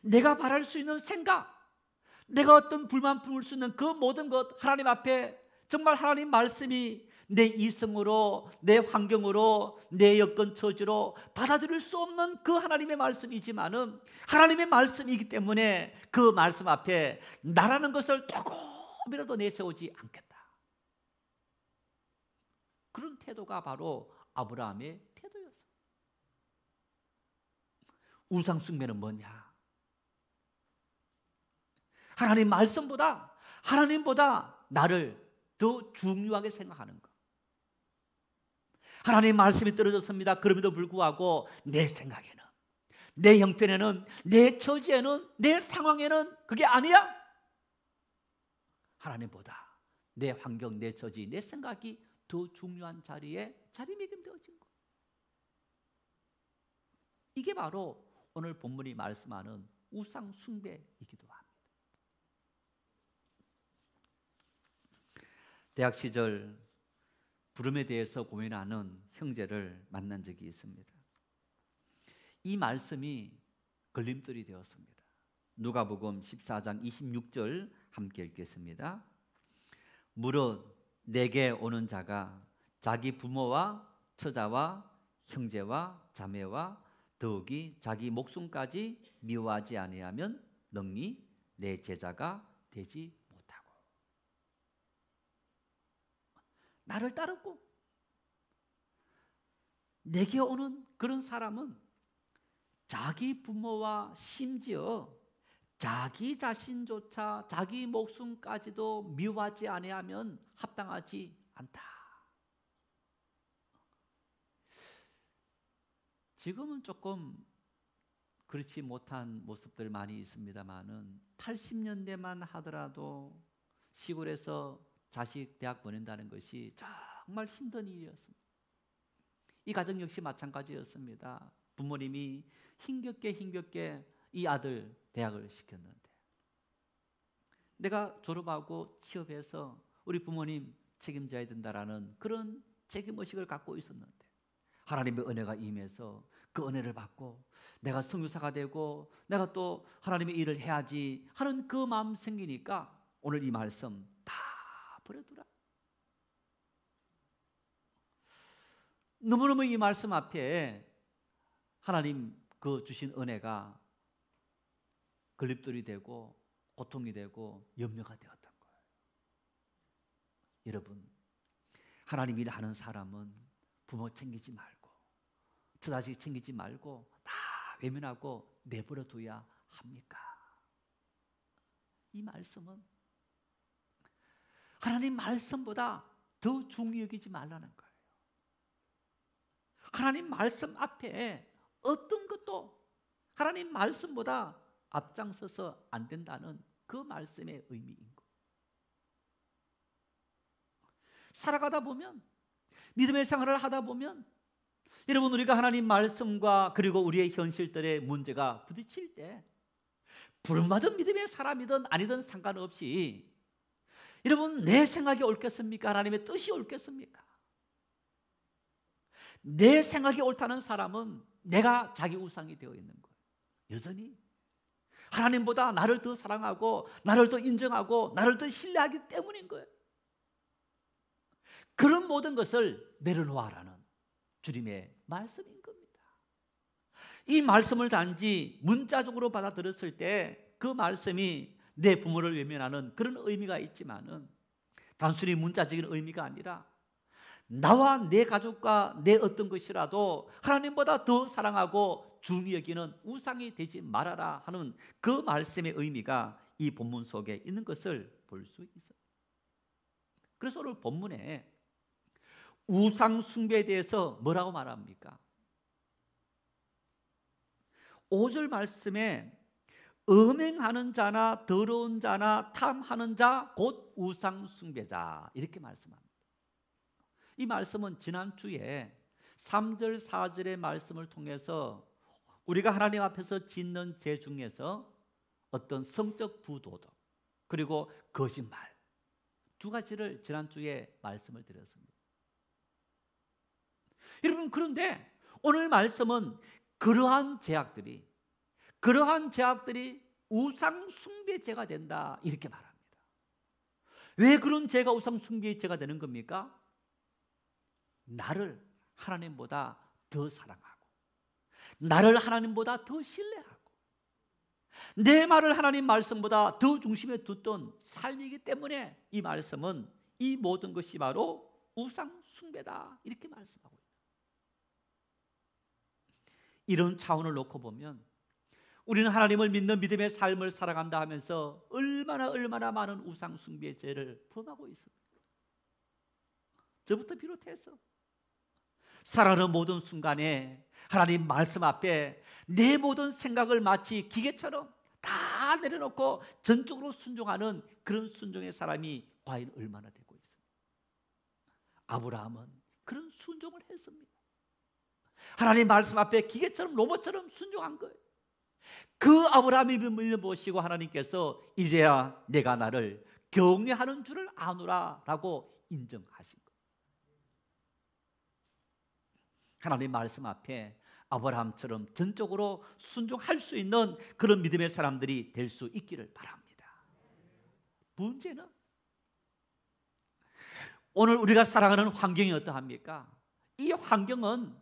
내가 바랄 수 있는 생각, 내가 어떤 불만 품을 수 있는 그 모든 것 하나님 앞에 정말 하나님 말씀이 내 이성으로, 내 환경으로, 내 여건 처지로 받아들일 수 없는 그 하나님의 말씀이지만은 하나님의 말씀이기 때문에 그 말씀 앞에 나라는 것을 조금이라도 내세우지 않겠다. 그런 태도가 바로 아브라함의 태도였어요. 우상 숭배는 뭐냐? 하나님 말씀보다, 하나님보다 나를 더 중요하게 생각하는 것. 하나님 말씀이 떨어졌습니다. 그럼에도 불구하고 내 생각에는, 내 형편에는, 내 처지에는, 내 상황에는 그게 아니야. 하나님보다 내 환경, 내 처지, 내 생각이 더 중요한 자리에 자리매김되어진 것. 이게 바로 오늘 본문이 말씀하는 우상 숭배이기도 합니다. 대학 시절 부름에 대해서 고민하는 형제를 만난 적이 있습니다. 이 말씀이 걸림돌이 되었습니다. 누가복음 14장 26절 함께 읽겠습니다. 무릇 내게 오는 자가 자기 부모와 처자와 형제와 자매와 더욱이 자기 목숨까지 미워하지 아니하면 능히 내 제자가 되지 못하고. 나를 따르고 내게 오는 그런 사람은 자기 부모와 심지어 자기 자신조차 자기 목숨까지도 미워하지 아니하면 합당하지 않다. 지금은 조금 그렇지 못한 모습들 많이 있습니다만은 80년대만 하더라도 시골에서 자식 대학 보낸다는 것이 정말 힘든 일이었습니다. 이 가정 역시 마찬가지였습니다. 부모님이 힘겹게 이 아들 대학을 시켰는데 내가 졸업하고 취업해서 우리 부모님 책임져야 된다라는 그런 책임의식을 갖고 있었는데 하나님의 은혜가 임해서 그 은혜를 받고 내가 선교사가 되고 내가 또 하나님의 일을 해야지 하는 그 마음 생기니까 오늘 이 말씀 다 버려두라. 너무너무 이 말씀 앞에 하나님 그 주신 은혜가 걸림돌이 되고 고통이 되고 염려가 되었던 거예요. 여러분, 하나님 일하는 사람은 부모 챙기지 말고 처자식 챙기지 말고 다 외면하고 내버려 둬야 합니까? 이 말씀은 하나님 말씀보다 더 중요히 여기지 말라는 거예요. 하나님 말씀 앞에 어떤 것도 하나님 말씀보다 앞장서서 안 된다는 그 말씀의 의미인 것. 살아가다 보면 믿음의 생활을 하다 보면 여러분, 우리가 하나님 말씀과 그리고 우리의 현실들의 문제가 부딪힐 때 부름받은 믿음의 사람이든 아니든 상관없이 여러분, 내 생각이 옳겠습니까? 하나님의 뜻이 옳겠습니까? 내 생각이 옳다는 사람은 내가 자기 우상이 되어 있는 거예요. 여전히 하나님보다 나를 더 사랑하고 나를 더 인정하고 나를 더 신뢰하기 때문인 거예요. 그런 모든 것을 내려놓아라는 주님의 말씀인 겁니다. 이 말씀을 단지 문자적으로 받아들였을 때 그 말씀이 내 부모를 외면하는 그런 의미가 있지만은 단순히 문자적인 의미가 아니라 나와 내 가족과 내 어떤 것이라도 하나님보다 더 사랑하고 중히 여기는 우상이 되지 말아라 하는 그 말씀의 의미가 이 본문 속에 있는 것을 볼 수 있어요. 그래서 오늘 본문에 우상 숭배에 대해서 뭐라고 말합니까? 5절 말씀에 음행하는 자나 더러운 자나 탐하는 자 곧 우상 숭배자 이렇게 말씀합니다. 이 말씀은 지난주에 3절 4절의 말씀을 통해서 우리가 하나님 앞에서 짓는 죄 중에서 어떤 성적 부도덕 그리고 거짓말 두 가지를 지난주에 말씀을 드렸습니다. 여러분, 그런데 오늘 말씀은 그러한 죄악들이 우상 숭배죄가 된다 이렇게 말합니다. 왜 그런 죄가 우상 숭배죄가 되는 겁니까? 나를 하나님보다 더 사랑하고 나를 하나님보다 더 신뢰하고 내 말을 하나님 말씀보다 더 중심에 두던 삶이기 때문에 이 말씀은 이 모든 것이 바로 우상 숭배다 이렇게 말씀하고 있습니다. 이런 차원을 놓고 보면 우리는 하나님을 믿는 믿음의 삶을 살아간다 하면서 얼마나 많은 우상 숭배의 죄를 범하고 있습니다. 저부터 비롯해서 살아가는 모든 순간에 하나님 말씀 앞에 내 모든 생각을 마치 기계처럼 다 내려놓고 전적으로 순종하는 그런 순종의 사람이 과연 얼마나 되고 있습니까? 아브라함은 그런 순종을 했습니다. 하나님 말씀 앞에 기계처럼 로봇처럼 순종한 거예요. 그 아브라함이 믿어 보시고 하나님께서 이제야 내가 나를 경외하는 줄을 아노라 라고 인정하신 거예요. 하나님 말씀 앞에 아브라함처럼 전적으로 순종할 수 있는 그런 믿음의 사람들이 될 수 있기를 바랍니다. 문제는 오늘 우리가 살아가는 환경이 어떠합니까? 이 환경은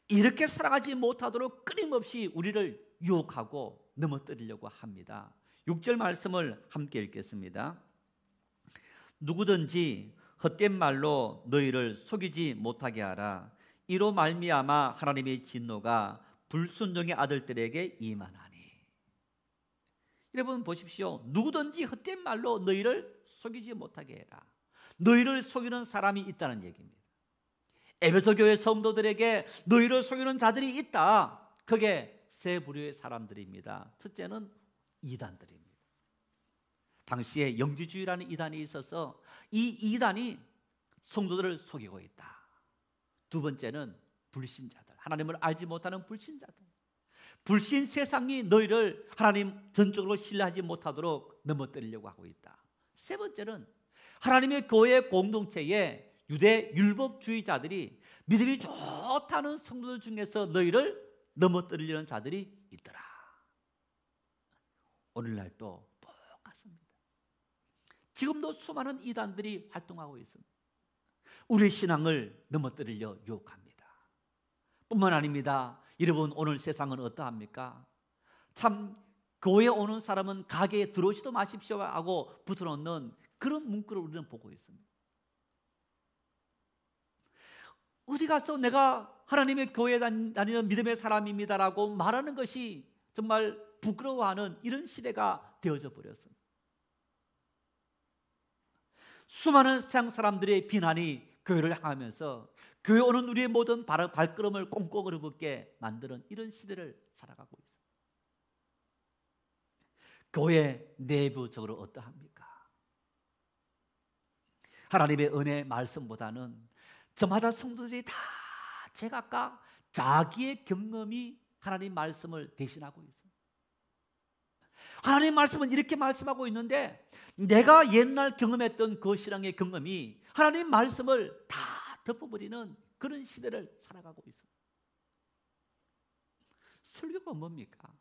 이렇게 살아가지 못하도록 끊임없이 우리를 유혹하고 넘어뜨리려고 합니다. 6절 말씀을 함께 읽겠습니다. 누구든지 헛된 말로 너희를 속이지 못하게 하라. 이로 말미암아 하나님의 진노가 불순종의 아들들에게 임하나니. 여러분 보십시오. 누구든지 헛된 말로 너희를 속이지 못하게 해라. 너희를 속이는 사람이 있다는 얘기입니다. 에베소 교회 성도들에게 너희를 속이는 자들이 있다. 그게 세 부류의 사람들입니다. 첫째는 이단들입니다. 당시에 영지주의라는 이단이 있어서 이 이단이 성도들을 속이고 있다. 두 번째는 불신자들, 하나님을 알지 못하는 불신자들. 불신 세상이 너희를 하나님 전적으로 신뢰하지 못하도록 넘어뜨리려고 하고 있다. 세 번째는 하나님의 교회 공동체에 유대 율법주의자들이 믿음이 좋다는 성도들 중에서 너희를 넘어뜨리려는 자들이 있더라. 오늘날도 똑같습니다. 지금도 수많은 이단들이 활동하고 있습니다. 우리 신앙을 넘어뜨리려 유혹합니다. 뿐만 아닙니다. 여러분, 오늘 세상은 어떠합니까? 참 교회에 오는 사람은 가게에 들어오지도 마십시오 하고 붙여놓는 그런 문구를 우리는 보고 있습니다. 어디 가서 내가 하나님의 교회에 다니는 믿음의 사람입니다라고 말하는 것이 정말 부끄러워하는 이런 시대가 되어져 버렸습니다. 수많은 세상 사람들의 비난이 교회를 향하면서 교회 오는 우리의 모든 발걸음을 꽁꽁 얼어붙게 만드는 이런 시대를 살아가고 있습니다. 교회 내부적으로 어떠합니까? 하나님의 은혜 말씀보다는 저마다 성도들이 다 제각각 자기의 경험이 하나님 말씀을 대신하고 있어요. 하나님 말씀은 이렇게 말씀하고 있는데 내가 옛날 경험했던 그 신앙의 경험이 하나님 말씀을 다 덮어버리는 그런 시대를 살아가고 있어요. 설교가 뭡니까?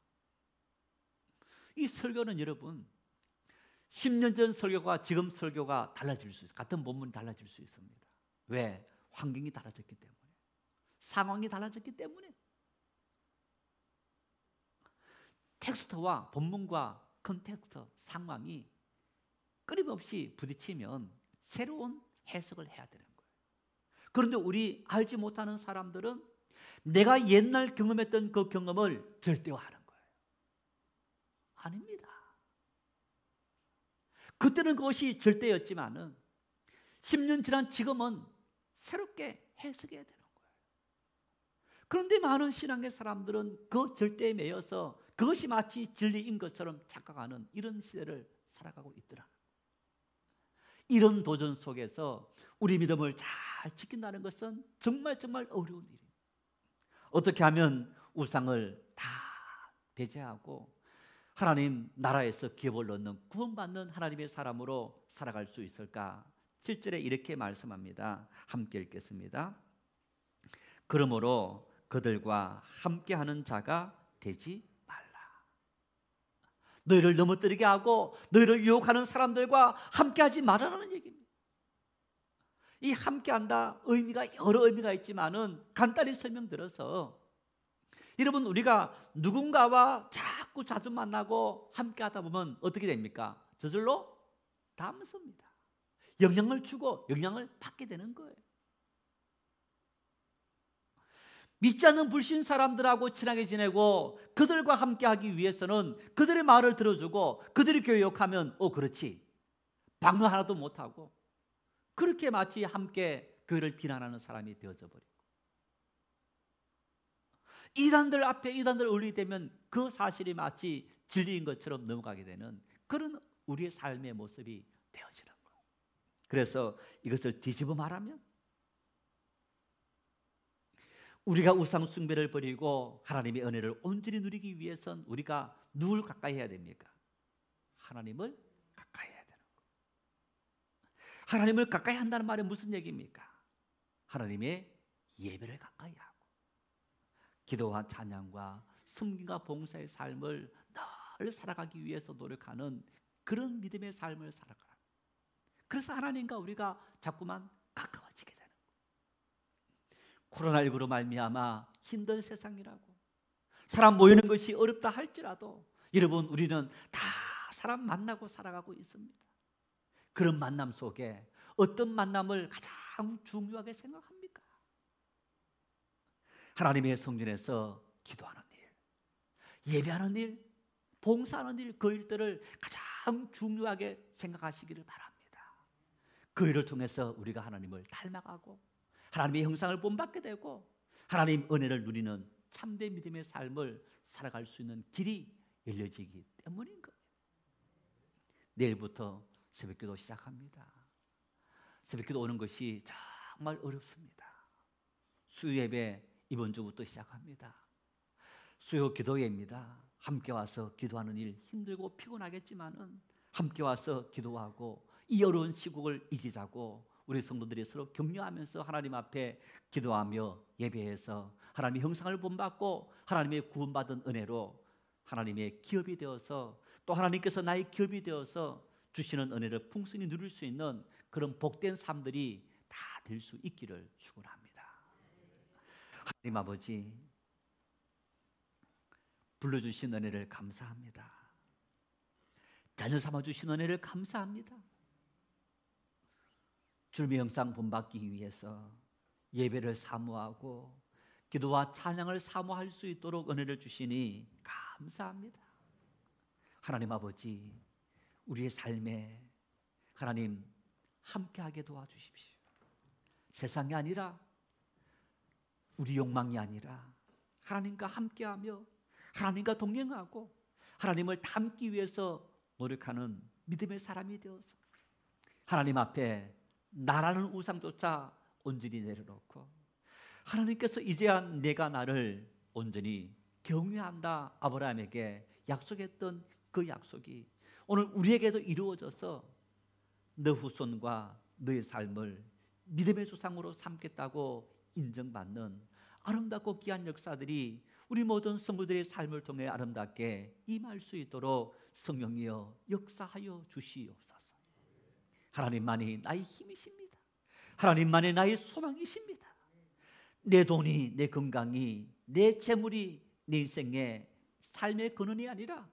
이 설교는 여러분 10년 전 설교가 지금 설교가 달라질 수 있어요. 같은 본문이 달라질 수 있습니다. 왜? 환경이 달라졌기 때문에, 상황이 달라졌기 때문에. 텍스트와 본문과 컨텍스트, 상황이 끊임없이 부딪히면 새로운 해석을 해야 되는 거예요. 그런데 우리 알지 못하는 사람들은 내가 옛날 경험했던 그 경험을 절대화하는 거예요. 아닙니다. 그때는 그것이 절대였지만은 10년 지난 지금은 새롭게 해석해야 되는 거예요. 그런데 많은 신앙의 사람들은 그 절대에 매여서 그것이 마치 진리인 것처럼 착각하는 이런 시대를 살아가고 있더라. 이런 도전 속에서 우리 믿음을 잘 지킨다는 것은 정말 어려운 일이에요. 어떻게 하면 우상을 다 배제하고 하나님 나라에서 기업을 얻는 구원받는 하나님의 사람으로 살아갈 수 있을까? 7절에 이렇게 말씀합니다. 함께 읽겠습니다. 그러므로 그들과 함께하는 자가 되지 말라. 너희를 넘어뜨리게 하고 너희를 유혹하는 사람들과 함께하지 말라는 얘기입니다. 이 함께한다 의미가 여러 의미가 있지만은 간단히 설명드려서 여러분 우리가 누군가와 자꾸 자주 만나고 함께하다 보면 어떻게 됩니까? 저절로 담습니다. 영향을 주고 영향을 받게 되는 거예요. 믿지 않는 불신 사람들하고 친하게 지내고 그들과 함께하기 위해서는 그들의 말을 들어주고 그들이 교육하면 그렇지 방어 하나도 못하고 그렇게 마치 함께 교회를 비난하는 사람이 되어져 버리고 이단들 앞에 이단들 올리게 되면 그 사실이 마치 진리인 것처럼 넘어가게 되는 그런 우리의 삶의 모습이 되어지는 거예요. 그래서 이것을 뒤집어 말하면 우리가 우상 숭배를 버리고 하나님의 은혜를 온전히 누리기 위해선 우리가 누굴 가까이 해야 됩니까? 하나님을 가까이 해야 되는 거예요. 하나님을 가까이 한다는 말은 무슨 얘기입니까? 하나님의 예배를 가까이 하고 기도와 찬양과 섬김과 봉사의 삶을 늘 살아가기 위해서 노력하는 그런 믿음의 삶을 살아가라. 그래서 하나님과 우리가 자꾸만 가까워지게 되는 거예요. 코로나19로 말미암아 힘든 세상이라고 사람 모이는 것이 어렵다 할지라도 여러분 우리는 다 사람 만나고 살아가고 있습니다. 그런 만남 속에 어떤 만남을 가장 중요하게 생각합니까? 하나님의 성전에서 기도하는 일, 예배하는 일, 봉사하는 일, 그 일들을 가장 중요하게 생각하시기를 바랍니다. 그 일을 통해서 우리가 하나님을 닮아가고 하나님의 형상을 본받게 되고 하나님 은혜를 누리는 참된 믿음의 삶을 살아갈 수 있는 길이 열려지기 때문인 거예요. 내일부터 새벽기도 시작합니다. 새벽기도 오는 것이 정말 어렵습니다. 수요예배 이번 주부터 시작합니다. 수요 기도회입니다. 함께 와서 기도하는 일 힘들고 피곤하겠지만은 함께 와서 기도하고 이 어려운 시국을 이기자고 우리 성도들이 서로 격려하면서 하나님 앞에 기도하며 예배해서 하나님의 형상을 본받고 하나님의 구원받은 은혜로 하나님의 기업이 되어서 또 하나님께서 나의 기업이 되어서 주시는 은혜를 풍성히 누릴 수 있는 그런 복된 삶들이 다 될 수 있기를 축원합니다. 하나님 아버지 불러주신 은혜를 감사합니다. 자녀 삼아주신 은혜를 감사합니다. 주님의 형상 본받기 위해서 예배를 사모하고 기도와 찬양을 사모할 수 있도록 은혜를 주시니 감사합니다. 하나님 아버지 우리의 삶에 하나님 함께하게 도와주십시오. 세상이 아니라 우리 욕망이 아니라 하나님과 함께하며 하나님과 동행하고 하나님을 닮기 위해서 노력하는 믿음의 사람이 되어서 하나님 앞에 나라는 우상조차 온전히 내려놓고 하나님께서 이제야 내가 나를 온전히 경외한다 아브라함에게 약속했던 그 약속이 오늘 우리에게도 이루어져서 너 후손과 너의 삶을 믿음의 조상으로 삼겠다고 인정받는 아름답고 귀한 역사들이 우리 모든 성도들의 삶을 통해 아름답게 임할 수 있도록 성령이여 역사하여 주시옵소서. 하나님만이 나의 힘이십니다. 하나님만이 나의 소망이십니다. 내 돈이, 내 건강이, 내 재물이 내 인생의 삶의 근원이 아니라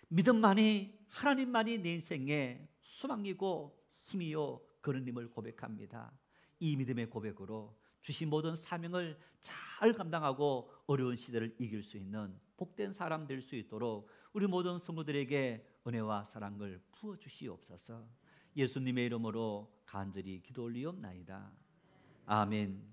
믿음만이, 하나님만이 내 인생의 소망이고 힘이요 근원임을 고백합니다. 이 믿음의 고백으로 주신 모든 사명을 잘 감당하고 어려운 시대를 이길 수 있는 복된 사람 될 수 있도록 우리 모든 성도들에게 은혜와 사랑을 부어 주시옵소서. 예수님의 이름으로 간절히 기도 올리옵나이다. 아멘.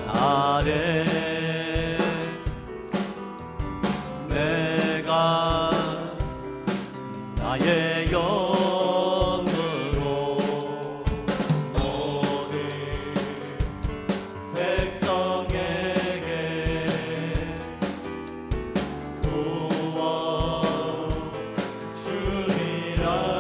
아래 내가 나의 영으로 모든 백성에게 구원 주리라.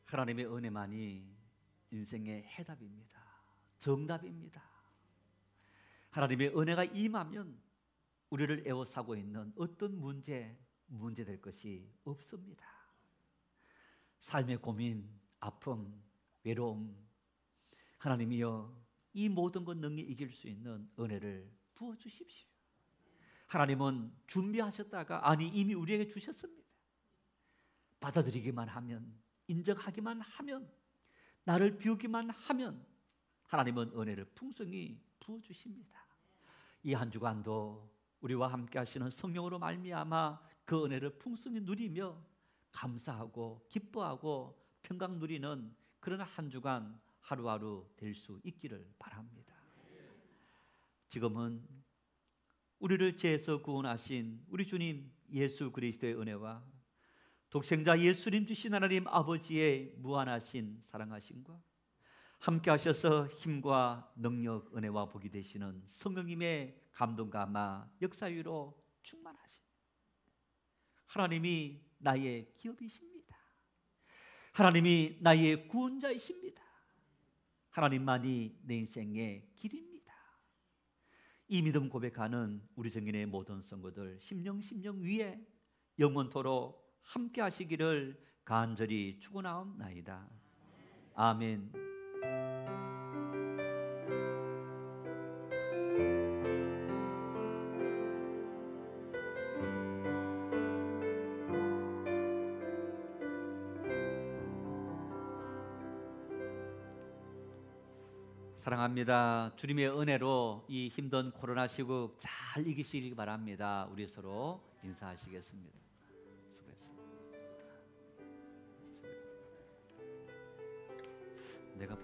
하나님의 은혜만이 인생의 해답입니다. 정답입니다. 하나님의 은혜가 임하면 우리를 애워싸고 있는 어떤 문제될 것이 없습니다. 삶의 고민, 아픔, 외로움, 하나님이여 이 모든 것 능히 이길 수 있는 은혜를 부어주십시오. 하나님은 준비하셨다가 아니 이미 우리에게 주셨습니다. 받아들이기만 하면, 인정하기만 하면, 나를 비우기만 하면 하나님은 은혜를 풍성히 부어주십니다. 이 한 주간도 우리와 함께 하시는 성령으로 말미암아 그 은혜를 풍성히 누리며 감사하고 기뻐하고 평강 누리는 그런 한 주간 하루하루 될 수 있기를 바랍니다. 지금은 우리를 죄에서 구원하신 우리 주님 예수 그리스도의 은혜와 독생자 예수님 주신 하나님 아버지의 무한하신 사랑하심과 함께 하셔서 힘과 능력, 은혜와 복이 되시는 성령님의 감동과 감화 역사위로 충만하신 하나님이 나의 기업이십니다. 하나님이 나의 구원자이십니다. 하나님만이 내 인생의 길입니다. 이 믿음 고백하는 우리 정인의 모든 성도들 심령 위에 영원토록 함께 하시기를 간절히 축원하옵나이다. 아멘. 사랑합니다. 주님의 은혜로 이 힘든 코로나 시국 잘 이기시기 바랍니다. 우리 서로 인사하시겠습니다. 수고했습니다. 내가